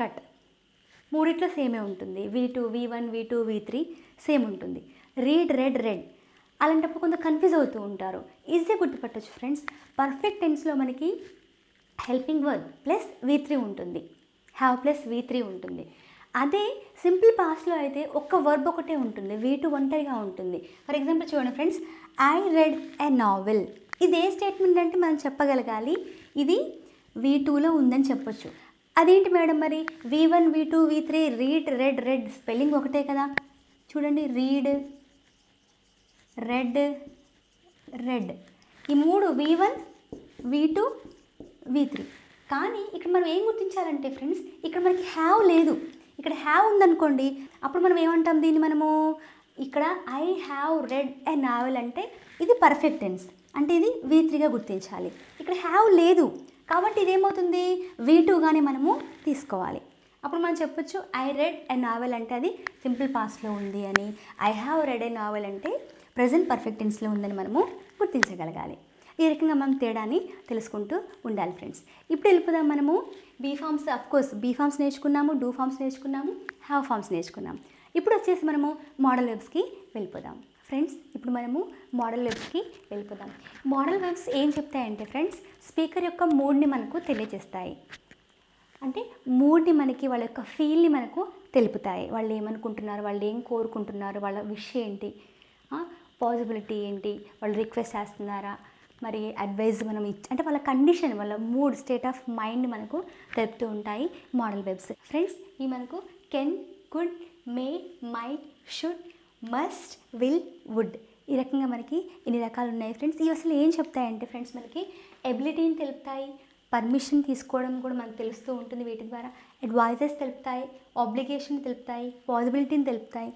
కట్ మూడిట్లో సేమే ఉంటుంది. V2, V1, V2, V3 same ఉంటుంది. రెడ్. అలాంటప్పుడు కొంత కన్ఫ్యూజ్ అవుతూ ఉంటారు. ఈజీగా గుర్తుపట్టవచ్చు ఫ్రెండ్స్. పర్ఫెక్ట్ టెన్స్లో మనకి హెల్పింగ్ వర్బ్ ప్లస్ V3 ఉంటుంది, హ్యావ్ ప్లస్ V3 ఉంటుంది. అదే సింపుల్ పాస్ట్లో అయితే ఒక్క వర్బ్ ఒకటే ఉంటుంది, V2 ఒంటరిగా ఉంటుంది. ఫర్ ఎగ్జాంపుల్ చూడండి friends, I read a novel. ఇది ఏ స్టేట్మెంట్ అంటే మనం చెప్పగలగాలి ఇది V2లో ఉందని చెప్పొచ్చు. అదేంటి మేడం మరి V1, V2, V3 read, red spelling ఒకటే కదా. చూడండి, రీడ్, రెడ్ ఈ మూడు V1, V2, V3. కానీ ఇక్కడ మనం ఏం గుర్తించాలంటే ఫ్రెండ్స్, ఇక్కడ మనకి హ్యావ్ లేదు. ఇక్కడ హ్యావ్ ఉందనుకోండి, అప్పుడు మనం ఏమంటాం దీన్ని మనము, ఇక్కడ I have read a novel అంటే ఇది పర్ఫెక్ట్ టెన్స్, అంటే ఇది V3గా గుర్తించాలి. ఇక్కడ హ్యావ్ లేదు కాబట్టి ఇదేమవుతుంది, V2గానే మనము తీసుకోవాలి. అప్పుడు మనం చెప్పొచ్చు ఐ రెడ్ ఎ నావెల్ అంటే అది సింపుల్ పాస్ట్లో ఉంది అని, I have read a novel అంటే ప్రజెంట్ పర్ఫెక్ట్ టెన్స్లో ఉందని మనము గుర్తించగలగాలి. ఈ రకంగా మనం తేడాన్ని తెలుసుకుంటూ ఉండాలి ఫ్రెండ్స్. ఇప్పుడు వెళ్ళిపోదాం మనము be forms. Of course be forms నేర్చుకున్నాము, డూ ఫామ్స్ నేర్చుకున్నాము, హ్యావ్ ఫామ్స్ నేర్చుకున్నాము. ఇప్పుడు వచ్చేసి మనము మోడల్ వెబ్స్కి వెళ్ళిపోదాం ఫ్రెండ్స్. ఇప్పుడు మనము మోడల్ వెబ్స్కి వెళ్ళిపోదాం. మోడల్ వెబ్స్ ఏం చెప్తాయంటే ఫ్రెండ్స్, స్పీకర్ యొక్క మూడ్ని మనకు తెలియజేస్తాయి. అంటే మూడ్ని మనకి, వాళ్ళ యొక్క ఫీల్ని మనకు తెలుపుతాయి. వాళ్ళు ఏమనుకుంటున్నారు, వాళ్ళు ఏం కోరుకుంటున్నారు, వాళ్ళ విష్ ఏంటి, పాసిబిలిటీ ఏంటి, వాళ్ళు రిక్వెస్ట్ చేస్తున్నారా, మరి అడ్వైజ్ మనం అంటే వాళ్ళ కండిషన్, వాళ్ళ మూడ్, స్టేట్ ఆఫ్ మైండ్ మనకు తెలుపుతూ ఉంటాయి మోడల్ వెబ్స్ ఫ్రెండ్స్. ఇవి మనకు can, could, may, might, should, must, will, would ఈ రకంగా మనకి ఇన్ని రకాలు ఉన్నాయి ఫ్రెండ్స్. ఇవి అసలు ఏం చెప్తాయంటే ఫ్రెండ్స్, మనకి ఎబిలిటీని తెలుపుతాయి, పర్మిషన్ తీసుకోవడం కూడా మనకు తెలుస్తూ ఉంటుంది వీటి ద్వారా, అడ్వైజెస్ తెలుపుతాయి, ఆబ్లిగేషన్ తెలుపుతాయి, పాసిబిలిటీని తెలుపుతాయి,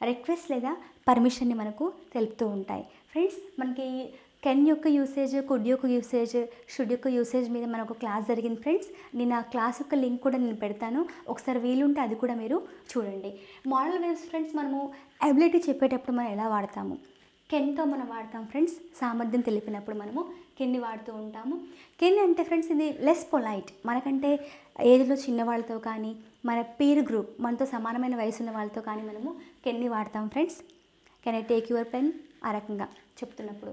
రిక్వెస్ట్ లేదా పర్మిషన్ని మనకు తెలుపుతూ ఉంటాయి ఫ్రెండ్స్. మనకి కెన్ యొక్క యూసేజ్, కుడ్ యొక్క యూసేజ్, షుడ్ యొక్క యూసేజ్ మీద మనకు క్లాస్ జరిగింది ఫ్రెండ్స్. నేను ఆ క్లాస్ యొక్క లింక్ కూడా నేను పెడతాను, ఒకసారి వీలుంటే అది కూడా మీరు చూడండి. మోడల్ వెబ్స్ ఫ్రెండ్స్, మనము అబిలిటీ చెప్పేటప్పుడు మనం ఎలా వాడతాము, కెన్తో మనం వాడతాం ఫ్రెండ్స్. సామర్థ్యం తెలిపినప్పుడు మనము కెన్ని వాడుతూ ఉంటాము. కెన్ అంటే ఫ్రెండ్స్ ఇది లెస్ పొలైట్, మనకంటే ఏజ్లో చిన్నవాళ్ళతో కానీ, మన పీర్ గ్రూప్, మనతో సమానమైన వయసు ఉన్న వాళ్ళతో కానీ మనము కెన్ని వాడతాం friends. Can I take your pen ఆ రకంగా చెప్తున్నప్పుడు.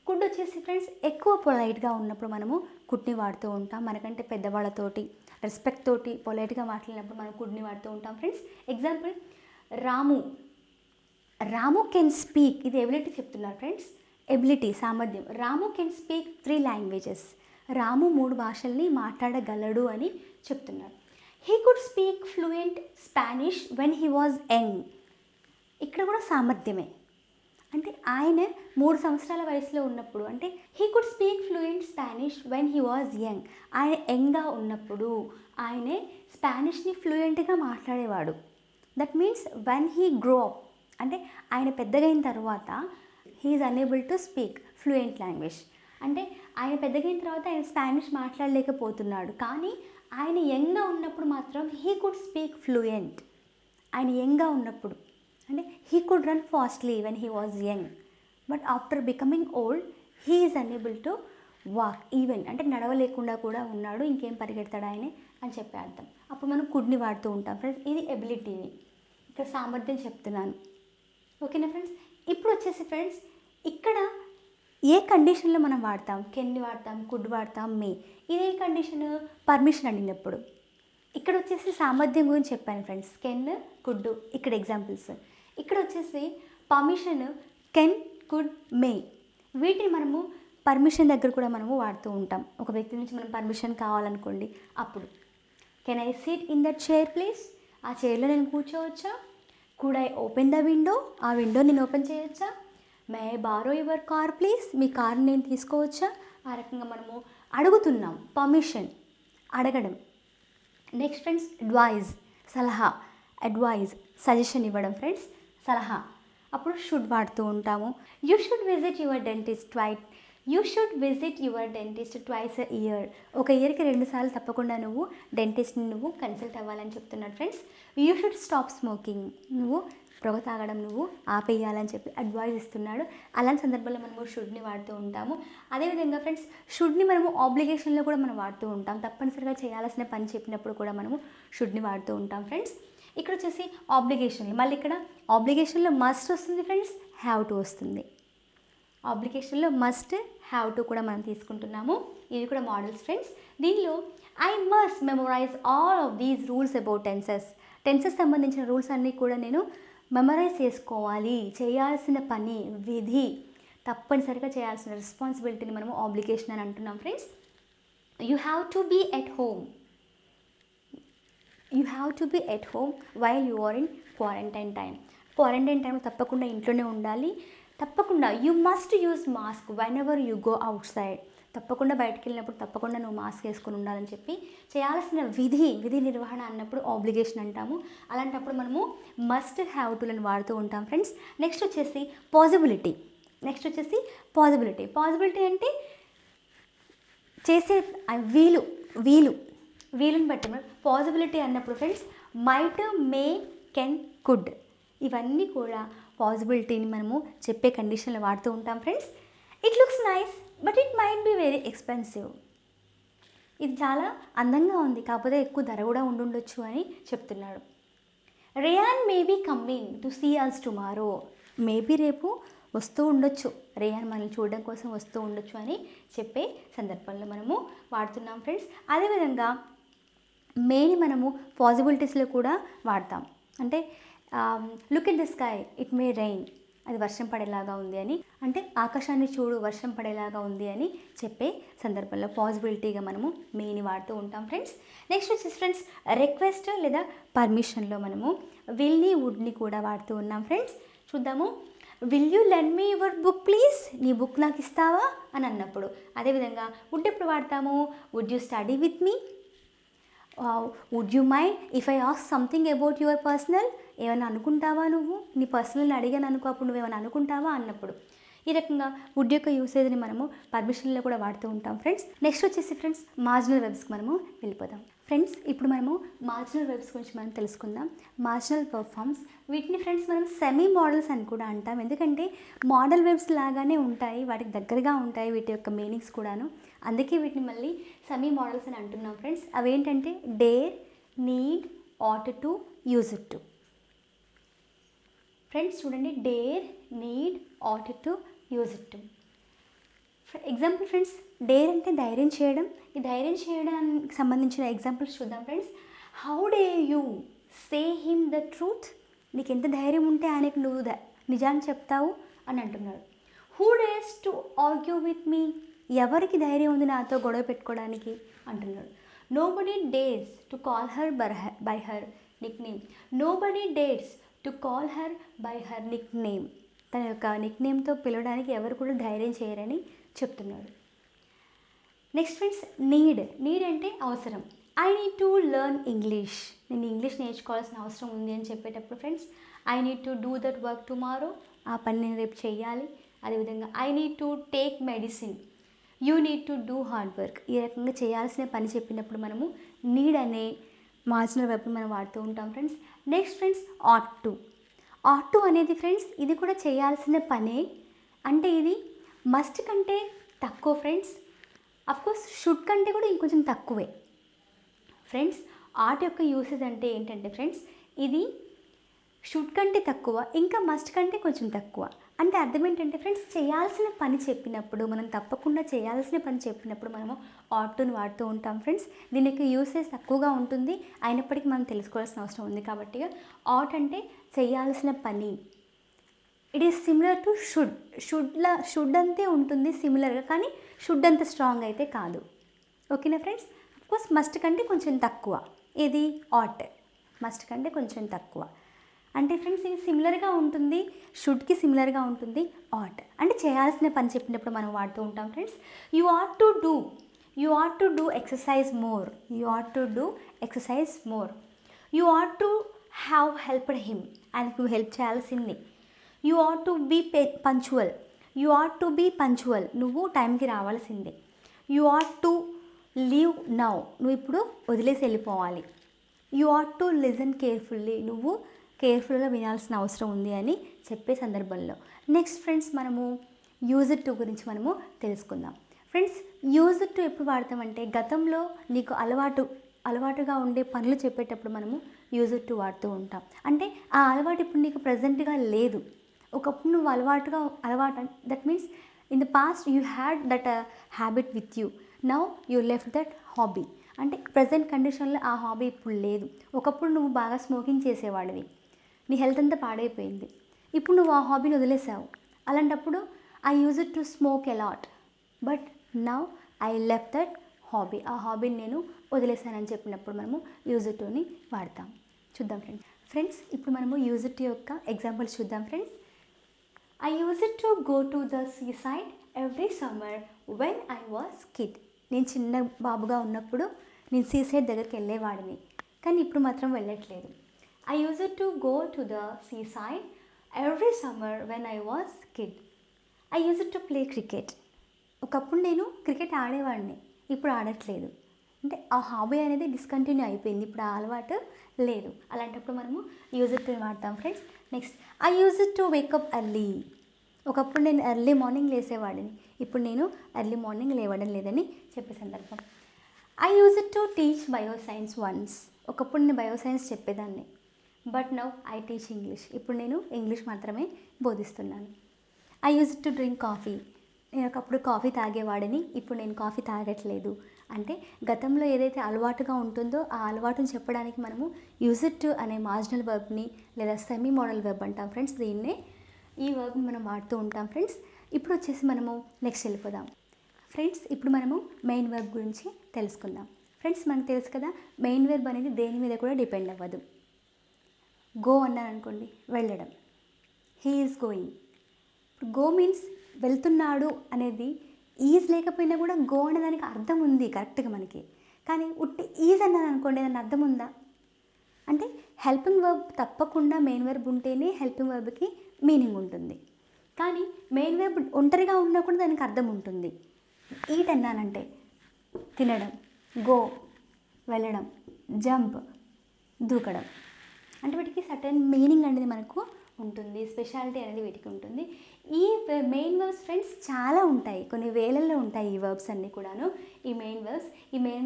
కుడ్ వచ్చేసి ఫ్రెండ్స్ ఎక్కువ పొలైట్గా ఉన్నప్పుడు మనము కుడ్ని వాడుతూ ఉంటాం. మనకంటే పెద్దవాళ్ళతోటి రెస్పెక్ట్ తోటి పొలైట్గా మాట్లాడినప్పుడు మనం కుడ్ని వాడుతూ ఉంటాం friends. Example, Ramu can speak, ఇది ఎబిలిటీ చెప్తున్నారు ఫ్రెండ్స్. ఎబిలిటీ సామర్థ్యం. రాము కెన్ స్పీక్ 3 లాంగ్వేజెస్, రాము 3 భాషల్ని మాట్లాడగలడు అని చెప్తున్నారు. He could speak fluent Spanish when he was young, ఇక్కడ కూడా సామర్థ్యమే. అంటే ఆయన 3 సంవత్సరాల వయసులో ఉన్నప్పుడు, అంటే he could speak fluent Spanish when he was young, ఆయన యంగ్గా ఉన్నప్పుడు ఆయనే స్పానిష్ని ఫ్లూయెంట్గా మాట్లాడేవాడు. That means when he grow up, అంటే ఆయన పెద్దగైన తర్వాత he is unable to speak fluent language. అంటే ఆయన పెద్దగైన తర్వాత ఆయన స్పానిష్ మాట్లాడలేకపోతున్నాడు, కానీ ఆయన యంగ్గా ఉన్నప్పుడు మాత్రం హీ కుడ్ స్పీక్ ఫ్లూయెంట్. ఆయన యంగ్గా ఉన్నప్పుడు అంటే he could run fastly when he was young, but after becoming old he is unable to walk even, అంటే నడవలేకుండా కూడా ఉన్నాడు, ఇంకేం పరిగెడతాడు ఆయన అని చెప్పే అర్థం. అప్పుడు మనం కుడ్ని వాడుతూ ఉంటాం ఫ్రెండ్స్. ఇది ఎబిలిటీని, ఇక్కడ సామర్థ్యం చెప్తున్నాను. ఓకేనా ఫ్రెండ్స్. ఇప్పుడు వచ్చేసి ఫ్రెండ్స్, ఇక్కడ ఏ కండిషన్లో మనం వాడతాం, కెన్ని వాడతాం, కుడ్ వాడతాం, మే. ఇదే కండిషన్ పర్మిషన్ అడిగినప్పుడు. ఇక్కడ వచ్చేసి సామర్థ్యం గురించి చెప్పాను ఫ్రెండ్స్, కెన్, కుడ్, ఇక్కడ ఎగ్జాంపుల్స్. ఇక్కడ వచ్చేసి పర్మిషన్, కెన్, కుడ్, మే. వీటిని మనము పర్మిషన్ దగ్గర కూడా మనము వాడుతూ ఉంటాం. ఒక వ్యక్తి నుంచి మనం పర్మిషన్ కావాలనుకోండి, అప్పుడు can I sit in that chair please, ఆ చైర్లో నేను కూర్చోవచ్చా. Could I open the window, ఆ విండో నేను ఓపెన్ చేయొచ్చా. May I borrow your car please, మీ కార్ నేను తీసుకోవచ్చా? ఆ రకంగా మనము అడుగుతున్నాం, పర్మిషన్ అడగడం. నెక్స్ట్ ఫ్రెండ్స్ అడ్వైజ్, సలహా, అడ్వైజ్ సజెషన్ ఇవ్వడం ఫ్రెండ్స్, సలహా. అప్పుడు షుడ్ వాడుతూ ఉంటాము. You should visit your dentist twice a year. ఒక ఇయర్కి 2 సార్లు తప్పకుండా నువ్వు డెంటిస్ట్ని నువ్వు కన్సల్ట్ అవ్వాలని చెప్తున్నాడు friends. You should stop smoking, నువ్వు పొగ తాగడం నువ్వు ఆపేయాలని చెప్పి అడ్వైజ్ ఇస్తున్నాడు. అలాంటి సందర్భంలో మనము షుడ్ని వాడుతూ ఉంటాము. అదేవిధంగా ఫ్రెండ్స్ షుడ్ని మనము ఆబ్లిగేషన్లో కూడా మనం వాడుతూ ఉంటాం. తప్పనిసరిగా చేయాల్సిన పని చెప్పినప్పుడు కూడా మనము షుడ్ని వాడుతూ ఉంటాం ఫ్రెండ్స్. ఇక్కడ వచ్చేసి ఆబ్లిగేషన్లు, మళ్ళీ ఇక్కడ ఆబ్లిగేషన్లో మస్ట్ వస్తుంది ఫ్రెండ్స్, హ్యావ్ టు వస్తుంది. ఆబ్లిగేషన్లో మస్ట్, హ్యావ్ టు కూడా మనం తీసుకుంటున్నాము. ఇవి కూడా మోడల్స్ ఫ్రెండ్స్. దీనిలో I must memorise all of these rules about tenses సంబంధించిన రూల్స్ అన్నీ కూడా నేను మెమరైజ్ చేసుకోవాలి, చేయాల్సిన పని, విధి, తప్పనిసరిగా చేయాల్సిన రెస్పాన్సిబిలిటీని మనము ఆబ్లిగేషన్ అని అంటున్నాం friends. You have to be at home while you are in quarantine time తప్పకుండా ఇంట్లోనే ఉండాలి. తప్పకుండా you must use mask whenever you go outside, తప్పకుండా బయటకు వెళ్ళినప్పుడు తప్పకుండా నువ్వు మాస్క్ వేసుకొని ఉండాలని చెప్పి చేయాల్సిన విధి నిర్వహణ అన్నప్పుడు ఆబ్లిగేషన్ అంటాము. అలాంటప్పుడు మనము మస్ట్, హ్యావ్ టులను వాడుతూ ఉంటాం ఫ్రెండ్స్. నెక్స్ట్ వచ్చేసి పాజిబిలిటీ అంటే చేసే వీలుని బట్టి మనం పాజిబిలిటీ అన్నప్పుడు friends might, May, can, could ఇవన్నీ కూడా పాజిబిలిటీని మనము చెప్పే కండిషన్లో వాడుతూ ఉంటాం friends. It looks nice but it might be very expensive. ఇది చాలా అందంగా ఉంది, కాకపోతే ఎక్కువ ధర కూడా ఉండుండొచ్చు అని చెప్తున్నాడు. Ryan may be coming to see us tomorrow, maybe రేపు వస్తూ ఉండొచ్చు, రేయాన్ మనల్ని చూడడం కోసం వస్తూ ఉండొచ్చు అని చెప్పే సందర్భంలో మనము వాడుతున్నాం ఫ్రెండ్స్. అదేవిధంగా మేని మనము పాజిబిలిటీస్లో కూడా వాడతాం. అంటే look at the sky it may rain, అది వర్షం పడేలాగా ఉంది అని, అంటే ఆకాశాన్ని చూడు వర్షం పడేలాగా ఉంది అని చెప్పే సందర్భంలో పాజిబిలిటీగా మనము మేని వాడుతూ ఉంటాం ఫ్రెండ్స్. నెక్స్ట్ వచ్చేసి ఫ్రెండ్స్ రిక్వెస్ట్ లేదా పర్మిషన్లో మనము విల్ని, వుడ్ని కూడా వాడుతూ ఉన్నాం ఫ్రెండ్స్. చూద్దాము. Will you lend me your book please, నీ బుక్ నాకు ఇస్తావా అని అన్నప్పుడు. అదేవిధంగా వుడ్ ఎప్పుడు వాడతాము, would you study with me, would you mind if I ask something about your personal, ఏమైనా అనుకుంటావా నువ్వు, నీ పర్సనల్ అడిగాను అనుకో, అప్పుడు నువ్వేమైనా అనుకుంటావా అన్నప్పుడు. ఈ రకంగా వుడ్ యొక్క యూసేజ్ని మనము పర్మిషన్లో కూడా వాడుతూ ఉంటాం ఫ్రెండ్స్. నెక్స్ట్ వచ్చేసి ఫ్రెండ్స్ మార్జినల్ వెర్బ్స్కి మనము వెళ్ళిపోదాం ఫ్రెండ్స్. ఇప్పుడు మనము మార్జినల్ వెర్బ్స్ గురించి మనం తెలుసుకుందాం. మార్జినల్ వర్బ్ ఫార్మ్స్, వీటిని ఫ్రెండ్స్ మనం సెమీ మోడల్స్ అని కూడా అంటాం. ఎందుకంటే మోడల్ వెర్బ్స్ లాగానే ఉంటాయి, వాటికి దగ్గరగా ఉంటాయి వీటి యొక్క మీనింగ్స్ కూడాను. అందుకే వీటిని మళ్ళీ సెమీ మోడల్స్ అని అంటున్నాం ఫ్రెండ్స్. అవేంటంటే dare, need, ought to, use it to. Friends చూడండి, dare, need, ought to, use it to. Example friends, dare అంటే ధైర్యం చేయడం. ఈ ధైర్యం చేయడానికి సంబంధించిన ఎగ్జాంపుల్స్ చూద్దాం friends. How dare you say him the truth, నీకు ఎంత ధైర్యం ఉంటే ఆయనకు నువ్వు నిజాన్ని చెప్తావు అని అంటున్నాడు. Who dares to argue with me, ఎవరికి ధైర్యం ఉంది నాతో గొడవ పెట్టుకోవడానికి అంటున్నాడు. Nobody dares to call her by her nick name, nobody dares to call her by her nick name, తన యొక్క నిక్ నేమ్తో పిలవడానికి ఎవరు కూడా ధైర్యం చేయరని చెప్తున్నాడు. నెక్స్ట్ ఫ్రెండ్స్ నీడ్ అంటే అవసరం. I need to learn English, నేను ఇంగ్లీష్ నేర్చుకోవాల్సిన అవసరం ఉంది అని చెప్పేటప్పుడు friends I need to do that work tomorrow, ఆ పని నేను రేపు చేయాలి. అదేవిధంగా I need to take medicine, you need to do hard work. ఈ రకంగా చేయాల్సిన పని చెప్పినప్పుడు మనము నీడ్ అనే మార్జినల్ వెర్బ్ మనం వాడుతూ ఉంటాం friends. Next friends ought to అనేది ఫ్రెండ్స్ ఇది కూడా చేయాల్సిన పనే, అంటే ఇది మస్ట్ కంటే తక్కువ ఫ్రెండ్స్. అఫ్కోర్స్ షుడ్ కంటే కూడా ఇంకొంచెం తక్కువే ఫ్రెండ్స్. ఆట్ యొక్క యూసేజ్ అంటే ఏంటంటే ఫ్రెండ్స్ ఇది షుడ్ కంటే తక్కువ, ఇంకా మస్ట్ కంటే కొంచెం తక్కువ. అంటే అర్థం ఏంటంటే ఫ్రెండ్స్ చేయాల్సిన పని చెప్పినప్పుడు, మనం తప్పకుండా చేయాల్సిన పని చెప్పినప్పుడు మనము ఆట్ టుని వాడుతూ ఉంటాం ఫ్రెండ్స్. దీని యొక్క యూసేజ్ తక్కువగా ఉంటుంది, అయినప్పటికీ మనం తెలుసుకోవాల్సిన అవసరం ఉంది కాబట్టి ఆట్ అంటే చేయాల్సిన పని. It is similar to should అంతే ఉంటుంది సిమిలర్గా, కానీ షుడ్ అంత స్ట్రాంగ్ అయితే కాదు. ఓకేనా ఫ్రెండ్స్. అఫ్కోర్స్ మస్ట్ కంటే కొంచెం తక్కువ, ఇది ఆట్ మస్ట్ కంటే కొంచెం తక్కువ. అంటే ఫ్రెండ్స్ ఇది సిమిలర్గా ఉంటుంది, షుడ్కి సిమిలర్గా ఉంటుంది ఆట్. అంటే చేయాల్సిన పని చెప్పినప్పుడు మనం వాడుతూ ఉంటాం friends. You ought to do exercise more, you ought to do exercise more. You ought to have helped him, ఆయనకు నువ్వు హెల్ప్ చేయాల్సింది. You ought to be punctual, you ought to be punctual, నువ్వు టైంకి రావాల్సిందే. You ought to leave now, నువ్వు ఇప్పుడు వదిలేసి వెళ్ళిపోవాలి. You ought to listen carefully, నువ్వు కేర్ఫుల్గా వినాల్సిన అవసరం ఉంది అని చెప్పే సందర్భంలో. నెక్స్ట్ ఫ్రెండ్స్ మనము యూజ్డ్ టు గురించి మనము తెలుసుకుందాం. ఫ్రెండ్స్ యూజ్డ్ టు ఎప్పుడు వాడతామంటే గతంలో నీకు అలవాటుగా ఉండే పనులు చెప్పేటప్పుడు మనము యూజ్డ్ టు వాడుతూ ఉంటాం. అంటే ఆ అలవాటు ఇప్పుడు నీకు ప్రజెంట్గా లేదు. ఒకప్పుడు నువ్వు అలవాటు that means in the past you had that habit with you, now you left that hobby. అంటే ప్రజెంట్ కండిషన్లో ఆ హాబీ ఇప్పుడు లేదు. ఒకప్పుడు నువ్వు బాగా స్మోకింగ్ చేసేవాడివి, నీ హెల్త్ అంతా పాడైపోయింది. ఇప్పుడు నువ్వు ఆ హాబీని వదిలేసావు. అలాంటప్పుడు I use it to smoke allot but now I left that hobby, ఆ హాబీని నేను వదిలేసానని చెప్పినప్పుడు మనము యూజ్ ఇట్ టుని వాడతాం. చూద్దాం ఫ్రెండ్స్ ఇప్పుడు మనము యూజ్ ఇట్ టు యొక్క ఎగ్జాంపుల్స్ చూద్దాం friends. I use it to go to the seaside every summer when I was kid. నేను చిన్న బాబుగా ఉన్నప్పుడు నేను సీ సైడ్ దగ్గరికి వెళ్ళేవాడిని, కానీ ఇప్పుడు మాత్రం వెళ్ళట్లేదు. I use it to go to the seaside every summer when I was kid. I use it to play cricket. ఒకప్పుడు నేను క్రికెట్ ఆడేవాడిని, ఇప్పుడు ఆడట్లేదు. అంటే ఆ హాబీ అనేది డిస్కంటిన్యూ అయిపోయింది, ఇప్పుడు ఆ అలవాటు లేదు. అలాంటప్పుడు మనము యూజ్ ఇట్ టు వాడతాం friends. Next I use it to wake up early. ఒకప్పుడు నేను ఎర్లీ మార్నింగ్ లేసేవాడిని, ఇప్పుడు నేను ఎర్లీ మార్నింగ్ లేవడం లేదని చెప్పే సందర్భం. I use it to teach bioscience once. ఒకప్పుడు నేను బయోసైన్స్ చెప్పేదాన్ని, but now I teach English. ఇప్పుడు నేను ఇంగ్లీష్ మాత్రమే బోధిస్తున్నాను. I use it to drink coffee. నేను ఒకప్పుడు కాఫీ తాగేవాడిని, ఇప్పుడు నేను కాఫీ తాగట్లేదు. అంటే గతంలో ఏదైతే అలవాటుగా ఉంటుందో ఆ అలవాటుని చెప్పడానికి మనము యూజ్ ఇట్ టు అనే మార్జినల్ వర్బ్ని లేదా సెమీ మోడల్ వెర్బ్ అంటాం ఫ్రెండ్స్. దీన్నే ఈ వర్బ్ని మనం వాడుతూ ఉంటాం ఫ్రెండ్స్. ఇప్పుడు వచ్చేసి మనము నెక్స్ట్ వెళ్ళిపోదాం ఫ్రెండ్స్. ఇప్పుడు మనము మెయిన్ వెర్బ్ గురించి తెలుసుకుందాం ఫ్రెండ్స్. మనకు తెలుసు కదా మెయిన్ వెర్బ్ అనేది దేని మీద కూడా డిపెండ్ అవ్వదు. గో అన్నాను అనుకోండి, వెళ్ళడం, హీ ఈజ్ గోయింగ్. ఇప్పుడు గో మీన్స్ వెళ్తున్నాడు అనేది ఈజ్ లేకపోయినా కూడా గో అనే దానికి అర్థం ఉంది కరెక్ట్గా మనకి. కానీ ఉట్టి ఈజ్ అన్నాను అనుకోండి, దాని అర్థం ఉందా అంటే హెల్పింగ్ వర్బ్ తప్పకుండా మెయిన్ వెర్బ్ ఉంటేనే హెల్పింగ్ వర్బ్కి మీనింగ్ ఉంటుంది. కానీ మెయిన్ వెర్బ్ ఒంటరిగా ఉన్నా కూడా దానికి అర్థం ఉంటుంది. ఈట్ అన్నానంటే తినడం, గో వెళ్ళడం, జంప్ దూకడం, అంటే వీటికి సర్టెన్ మీనింగ్ అనేది మనకు ఉంటుంది, స్పెషాలిటీ అనేది వీటికి ఉంటుంది. ఈ మెయిన్ వర్బ్స్ ఫ్రెండ్స్ చాలా ఉంటాయి, కొన్ని వేలల్లో ఉంటాయి ఈ వర్బ్స్ అన్నీ కూడాను. ఈ మెయిన్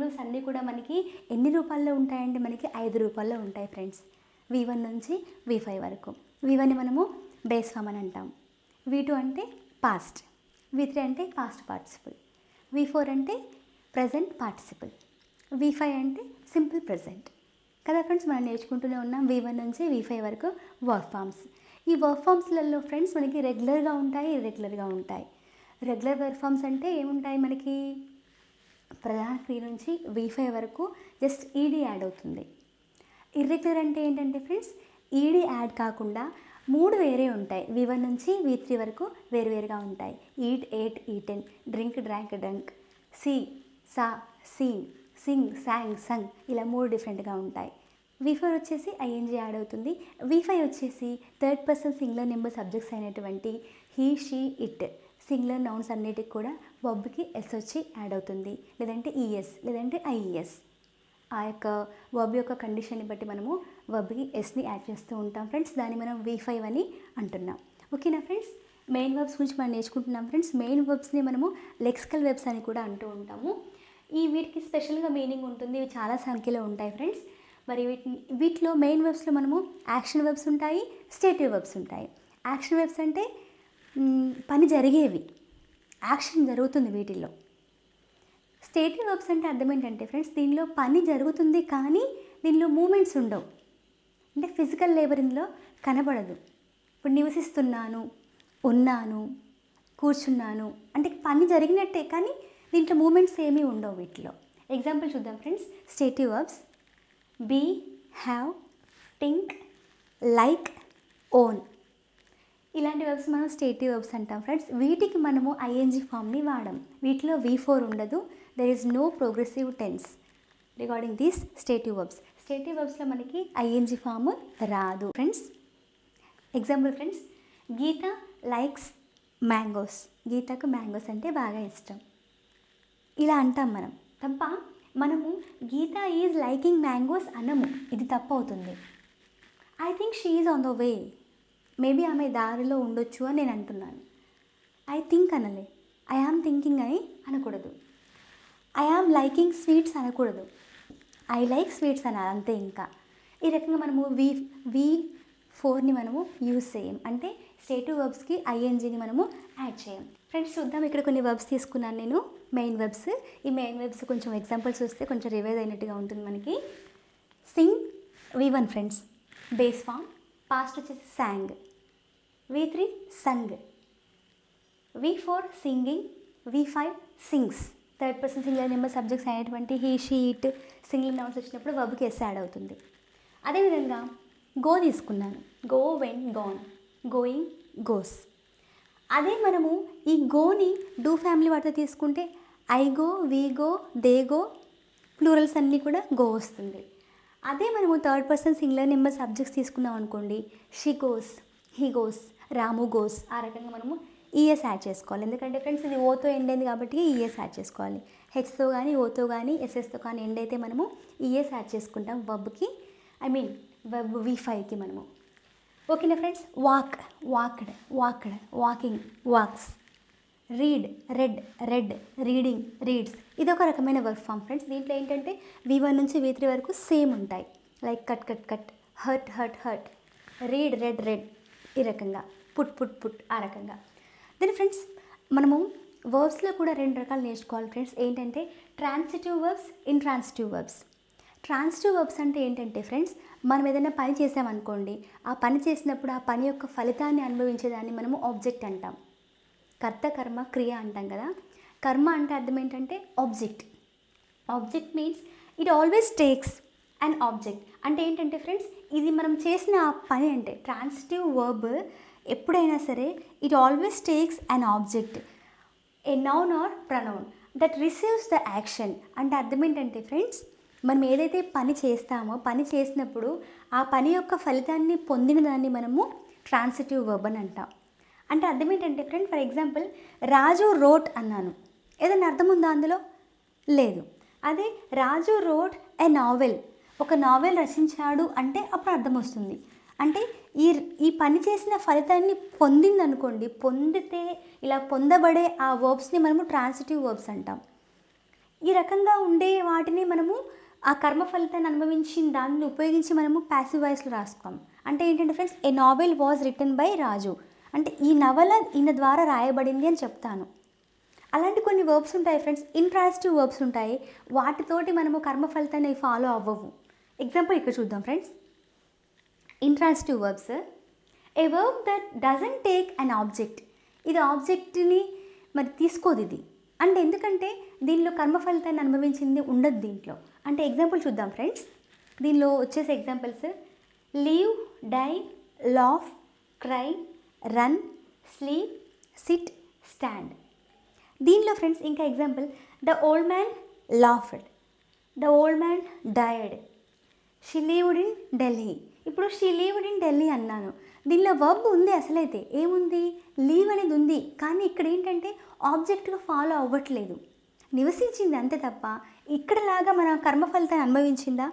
వర్బ్స్ అన్నీ కూడా మనకి ఎన్ని రూపాల్లో ఉంటాయంటే మనకి 5 రూపాల్లో ఉంటాయి ఫ్రెండ్స్. V1 నుంచి V5 వరకు. V1ని మనము బేస్ ఫామ్ అని అంటాం, V2 అంటే పాస్ట్, V3 అంటే పాస్ట్ పార్టిసిపుల్, V4 అంటే ప్రజెంట్ పార్టిసిపుల్, V5 అంటే సింపుల్ ప్రజెంట్ కదా ఫ్రెండ్స్. మనం నేర్చుకుంటూనే ఉన్నాం V1 నుంచి V5 వరకు వర్క్ ఫామ్స్. ఈ వర్క్ ఫామ్స్లలో ఫ్రెండ్స్ మనకి రెగ్యులర్గా ఉంటాయి, ఇర్రెగ్యులర్గా ఉంటాయి. రెగ్యులర్ వర్క్ ఫామ్స్ అంటే ఏముంటాయి మనకి, ప్రధాన క్రియ నుంచి V5 వరకు జస్ట్ ఈడీ యాడ్ అవుతుంది. ఇర్రెగ్యులర్ అంటే ఏంటంటే ఫ్రెండ్స్ ఈడీ యాడ్ కాకుండా 3 వేరే ఉంటాయి. V1 నుంచి V3 వరకు వేరువేరుగా ఉంటాయి. Eat, ate, eaten, drink, drank, drunk, see, saw, seen, sing, sang, sung, ఇలా 3 డిఫరెంట్గా ఉంటాయి. V4 వచ్చేసి ఐఎన్జీ యాడ్ అవుతుంది. V5 వచ్చేసి third person singular number subjects అయినటువంటి he, she, it, singular nouns అన్నిటికి కూడా వర్బ్కి ఎస్ వచ్చి యాడ్ అవుతుంది, లేదంటే ఈఎస్ లేదంటే ఐఈఎస్. ఆ యొక్క వర్బ్ యొక్క కండిషన్ని బట్టి మనము వర్బ్కి ఎస్ని యాడ్ చేస్తూ ఉంటాం ఫ్రెండ్స్. దాన్ని మనం V5 అని అంటున్నాం. ఓకేనా ఫ్రెండ్స్, మెయిన్ వర్బ్స్ గురించి మనం నేర్చుకుంటున్నాం ఫ్రెండ్స్. మెయిన్ వర్బ్స్ని మనము లెక్సికల్ వెర్బ్స్ అని కూడా అంటూ ఉంటాము. వీటికి స్పెషల్గా మీనింగ్ ఉంటుంది, ఇవి చాలా సంఖ్యలో ఉంటాయి ఫ్రెండ్స్. మరి వీటిలో మెయిన్ వెర్బ్స్లో మనము యాక్షన్ వెర్బ్స్ ఉంటాయి, స్టేటివ్ వెర్బ్స్ ఉంటాయి. యాక్షన్ వెర్బ్స్ అంటే పని జరిగేవి, యాక్షన్ జరుగుతుంది వీటిల్లో. స్టేటివ్ వెర్బ్స్ అంటే అర్థం ఏంటంటే ఫ్రెండ్స్ దీనిలో పని జరుగుతుంది కానీ దీనిలో మూమెంట్స్ ఉండవు, అంటే ఫిజికల్ లేబర్ ఇందులో కనబడదు. ఇప్పుడు నివసిస్తున్నాను, ఉన్నాను, కూర్చున్నాను అంటే పని జరిగినట్టే కానీ దీంట్లో మూమెంట్స్ ఏమీ ఉండవు వీటిలో. ఎగ్జాంపుల్ చూద్దాం friends. Stative verbs be, have, think, like, own. ఇలాంటి వర్బ్స్ మనం స్టేటివ్ వర్బ్స్ అంటాం ఫ్రెండ్స్. వీటికి మనము ఐఎన్జీ ఫామ్ని వాడం. వీటిలో V4 ఉండదు. There is no progressive tense regarding these stative verbs. Stative వర్బ్స్లో మనకి ఐఎన్జీ ఫామ్ రాదు friends. Example friends, Geeta likes mangoes. గీతకు మ్యాంగోస్ అంటే బాగా ఇష్టం. ఇలా అంటాం మనం తప్ప మనము గీత ఈజ్ లైకింగ్ మ్యాంగోస్ అనము. ఇది తప్పు అవుతుంది. I think she is on the way. Maybe ఆమె దారిలో ఉండొచ్చు అని నేను అంటున్నాను. ఐ థింక్ అనలే. ఐ ఆమ్ థింకింగ్ అని అనకూడదు. ఐ ఆమ్ లైకింగ్ స్వీట్స్ అనకూడదు. ఐ లైక్ స్వీట్స్ అనాలి అంతే. ఇంకా ఈ రకంగా మనము V4ని మనము యూజ్ చేయం. అంటే స్టేటివ్ వర్బ్స్కి ఐఎన్జీని మనము యాడ్ చేయం. ఫ్రెండ్స్ చూద్దాం, ఇక్కడ కొన్ని వర్బ్స్ తీసుకున్నాను నేను, మెయిన్ వెబ్స్. ఈ మెయిన్ వెబ్స్ కొంచెం ఎగ్జాంపుల్స్ వస్తే కొంచెం రివైజ్ అయినట్టుగా ఉంటుంది మనకి. Sing V1 friends, base form. Past వచ్చేసి sang. V3 sung. V4 singing. V5 sings. Third person singular number subjects అయినటువంటి he, she, it single nouns వచ్చినప్పుడు వర్బ్కి ఎస్ యాడ్ అవుతుంది. అదేవిధంగా గో తీసుకున్నాను. Go, went, gone. Going, goes. అదే మనము ఈ గోని డూ ఫ్యామిలీ వాటితో తీసుకుంటే I go, we go, they go, plurals అన్నీ కూడా గో వస్తుంది. అదే మనము third person singular number subjects తీసుకున్నాం అనుకోండి, she goes, he goes, Ramu goes. ఆ రకంగా మనము ఈఎస్ యాడ్ చేసుకోవాలి. ఎందుకంటే ఫ్రెండ్స్ ఇది ఓతో ఎండ్ అయింది కాబట్టి ఈఎస్ యాడ్ చేసుకోవాలి. హెచ్తో కానీ ఓతో కానీ ఎస్ఎస్తో కానీ ఎండ్ అయితే మనము ఈఎస్ యాడ్ చేసుకుంటాం వర్బ్కి. ఐ మీన్ వెబ్ V5కి మనము. ఓకేనా friends. Walk, walked, walked, walking, walks. Read, read, read, reading, reads. ఇది ఒక రకమైన వర్క్ ఫామ్ ఫ్రెండ్స్. దీంట్లో ఏంటంటే V1 నుంచి V3 వరకు సేమ్ ఉంటాయి. Like cut, cut, cut, hurt, hurt, hurt, read, read, red. ఈ రకంగా పుట్, పుట్, పుట్. ఆ రకంగా. దెన్ ఫ్రెండ్స్ మనము వర్బ్స్లో కూడా 2 రకాలు నేర్చుకోవాలి ఫ్రెండ్స్. ఏంటంటే transitive verbs, intransitive verbs. Transitive verbs అంటే ఏంటంటే ఫ్రెండ్స్, మనం ఏదైనా పని చేసామనుకోండి, ఆ పని చేసినప్పుడు ఆ పని యొక్క ఫలితాన్ని అనుభవించేదాన్ని మనము ఆబ్జెక్ట్ అంటాం. కర్త, కర్మ, క్రియ అంటాం కదా. కర్మ అంటే అర్థం ఏంటంటే object. Object means it always takes and object. అంటే ఏంటంటే ఫ్రెండ్స్, ఇది మనం చేసిన ఆ పని అంటే ట్రాన్సిటివ్ వర్బ్ ఎప్పుడైనా సరే it always takes an object, a noun are pronoun that receives the action. అంటే అర్థం ఏంటంటే ఫ్రెండ్స్, మనం ఏదైతే పని చేస్తామో పని చేసినప్పుడు ఆ పని యొక్క ఫలితాన్ని పొందిన దాన్ని మనము ట్రాన్సిటివ్ వర్బ్ అని అంటాం. అంటే అర్థం ఏంటంటే friend, for example Raju wrote అన్నాను. ఏదైనా అర్థం ఉందా అందులో? లేదు. అదే రాజు రోట్ ఏ నావెల్, ఒక నావెల్ రచించాడు అంటే అప్పుడు అర్థం వస్తుంది. అంటే ఈ పని చేసిన ఫలితాన్ని పొందిందనుకోండి, పొందితే ఇలా పొందబడే ఆ వర్బ్స్ని మనము ట్రాన్సిటివ్ వర్బ్స్ అంటాం. ఈ రకంగా ఉండే వాటిని మనము ఆ కర్మ ఫలితాన్ని అనుభవించిన దాన్ని ఉపయోగించి మనము ప్యాసివ్ వాయిస్లో రాసుకోం. అంటే ఏంటంటే friends, a novel was written by Raju అంటే ఈ నవల ఈయన ద్వారా రాయబడింది అని చెప్తాను. అలాంటి కొన్ని వర్బ్స్ ఉంటాయి ఫ్రెండ్స్, ఇంట్రాన్సిటివ్ వర్బ్స్ ఉంటాయి. వాటితోటి మనము కర్మ ఫలితాన్ని ఫాలో అవ్వవు. ఎగ్జాంపుల్ ఇక్కడ చూద్దాం friends. Intransitive verbs, A verb that doesn't take an object. ఇది ఆబ్జెక్ట్ని మరి తీసుకోదు ఇది. అంటే ఎందుకంటే దీనిలో కర్మ ఫలితాన్ని అనుభవించింది ఉండదు దీంట్లో. అంటే ఎగ్జాంపుల్ చూద్దాం ఫ్రెండ్స్. దీనిలో వచ్చేసి examples live, die, laugh, cry, run, sleep, sit, stand. దీనిలో ఫ్రెండ్స్ ఇంకా example the old man laughed, the old man died, she lived in Delhi. ఇప్పుడు షీ లీవ్డ్ ఇన్ ఢిల్లీ అన్నాను. దీనిలో వర్బ్ ఉంది, అసలైతే ఏముంది, లీవ్ అనేది ఉంది. కానీ ఇక్కడ ఏంటంటే ఆబ్జెక్ట్గా ఫాలో అవ్వట్లేదు, నివసించింది అంతే తప్ప ఇక్కడలాగా మన కర్మ ఫలితాన్ని అనుభవించిందా?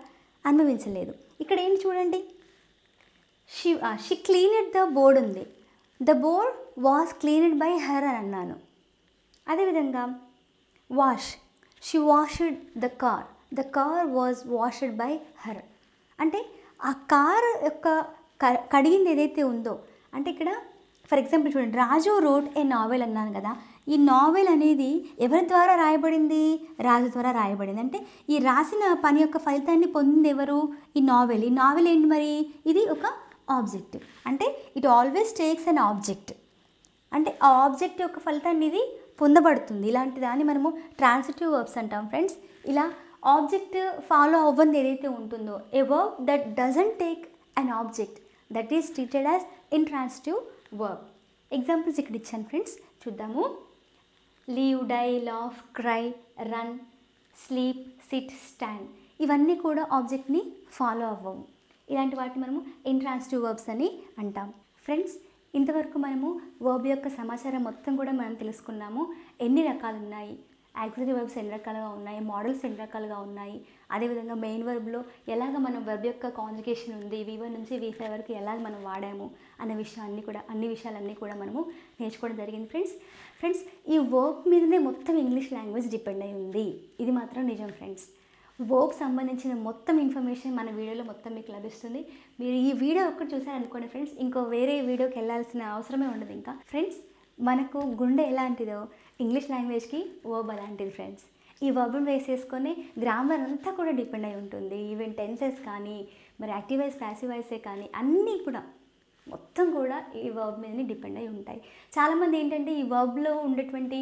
అనుభవించలేదు. ఇక్కడ ఏంటి చూడండి, షీ క్లీనెడ్ ద బోర్డ్ ఉంది, the board was cleaned by her అని అన్నాను. అదేవిధంగా wash, she washed the car was washed by her. అంటే ఆ కార్ యొక్క కడిగింది ఏదైతే ఉందో, అంటే ఇక్కడ ఫర్ ఎగ్జాంపుల్ చూడండి, రాజు రోట్ ఏ నావెల్ అన్నాను కదా. ఈ నావెల్ అనేది ఎవరి ద్వారా రాయబడింది? రాజు ద్వారా రాయబడింది. అంటే ఈ రాసిన పని యొక్క ఫలితాన్ని పొందింది ఎవరు? ఈ నావెల్. ఈ నావెల్ ఏంటి మరి? ఇది ఒక ఆబ్జెక్ట్. అంటే it always takes an object. అంటే ఆ ఆబ్జెక్ట్ యొక్క ఫలితాన్ని ఇది పొందబడుతుంది. ఇలాంటి దాన్ని మనము ట్రాన్సిటివ్ వర్బ్స్ అంటాం ఫ్రెండ్స్. ఇలా ఆబ్జెక్ట్ ఫాలో అవ్వంది ఏదైతే ఉంటుందో, a verb that doesn't take an object that is treated as intransitive verb. Examples ఇక్కడ ఇచ్చాను ఫ్రెండ్స్, చూద్దాము. Leave, die, laugh, cry, run, sleep, sit, stand. ఇవన్నీ కూడా ఆబ్జెక్ట్ని ఫాలో అవ్వవు. ఇలాంటి వాటిని మనము ఇంట్రాన్సిటివ్ వర్బ్స్ అని అంటాం. ఫ్రెండ్స్, ఇంతవరకు మనము వర్బ్ యొక్క సమాచారం మొత్తం కూడా మనం తెలుసుకున్నాము. ఎన్ని రకాలు ఉన్నాయి, యాక్సిలరీ వర్బ్స్ ఎన్ని రకాలుగా ఉన్నాయి, మోడల్స్ ఎన్ని రకాలుగా ఉన్నాయి, అదేవిధంగా మెయిన్ వర్బ్లో ఎలాగ మనం వర్బ్ యొక్క కాంజుగేషన్ ఉంది, V1 నుంచి V5 వరకు ఎలాగ మనం వాడాము అన్న అన్ని విషయాలన్నీ కూడా మనము నేర్చుకోవడం జరిగింది ఫ్రెండ్స్. ఈ వర్బ్ మీదనే మొత్తం ఇంగ్లీష్ లాంగ్వేజ్ డిపెండ్ అయి ఉంది. ఇది మాత్రం నిజం ఫ్రెండ్స్. వర్బ్ సంబంధించిన మొత్తం ఇన్ఫర్మేషన్ మన వీడియోలో మొత్తం మీకు లభిస్తుంది. మీరు ఈ వీడియో ఒక్కటి చూసారనుకోండి ఫ్రెండ్స్, ఇంకో వేరే వీడియోకి వెళ్ళాల్సిన అవసరమే ఉండదు. ఇంకా ఫ్రెండ్స్, మనకు గుండె ఎలాంటిదో ఇంగ్లీష్ లాంగ్వేజ్కి వర్బ్ అలాంటిది ఫ్రెండ్స్. ఈ వర్బ్ని వేసేసుకొని గ్రామర్ అంతా కూడా డిపెండ్ అయి ఉంటుంది. ఈవెన్ టెన్సెస్ కానీ, మరి యాక్టివ్ వాయిస్, ప్యాసివ్ వాయిసే కానీ అన్నీ కూడా మొత్తం కూడా ఈ వర్బ్ మీదనే డిపెండ్ అయి ఉంటాయి. చాలామంది ఏంటంటే ఈ వర్బ్లో ఉండేటువంటి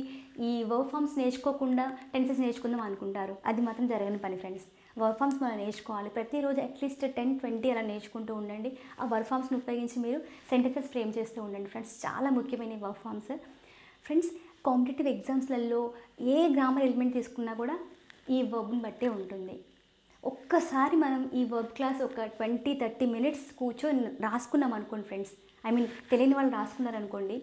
ఈ వర్బ్ ఫామ్స్ నేర్చుకోకుండా టెన్సెస్ నేర్చుకుందాం అనుకుంటారు. అది మాత్రం జరగని పని ఫ్రెండ్స్. వర్బ్ ఫామ్స్ మనం నేర్చుకోవాలి. ప్రతిరోజు అట్లీస్ట్ 10-20 అలా నేర్చుకుంటూ ఉండండి. ఆ వర్బ్ ఫామ్స్ని ఉపయోగించి మీరు సెంటెన్సెస్ ఫ్రేమ్ చేస్తూ ఉండండి ఫ్రెండ్స్. చాలా ముఖ్యమైన వర్బ్ ఫామ్స్ ఫ్రెండ్స్. కాంపిటేటివ్ ఎగ్జామ్స్లలో ఏ గ్రామర్ ఎలిమెంట్ తీసుకున్నా కూడా ఈ వర్బ్ని బట్టే ఉంటుంది. ఒక్కసారి మనం ఈ వర్బ్ క్లాస్ ఒక 20-30 మినిట్స్ కూర్చొని రాసుకున్నాం అనుకోండి ఫ్రెండ్స్, తెలియని వాళ్ళు రాసుకున్నారనుకోండి,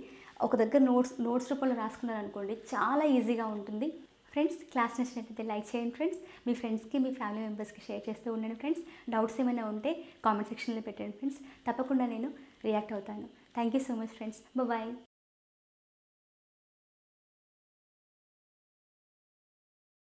ఒక దగ్గర నోట్స్ రూపంలో రాసుకున్నారనుకోండి, చాలా ఈజీగా ఉంటుంది ఫ్రెండ్స్. క్లాస్ నచ్చినట్లయితే లైక్ చేయండి ఫ్రెండ్స్. మీ ఫ్రెండ్స్కి, మీ ఫ్యామిలీ మెంబర్స్కి షేర్ చేస్తూ ఉండండి ఫ్రెండ్స్. డౌట్స్ ఏమైనా ఉంటే కామెంట్ సెక్షన్లో పెట్టండి ఫ్రెండ్స్. తప్పకుండా నేను రియాక్ట్ అవుతాను. Thank you so much friends. Bye.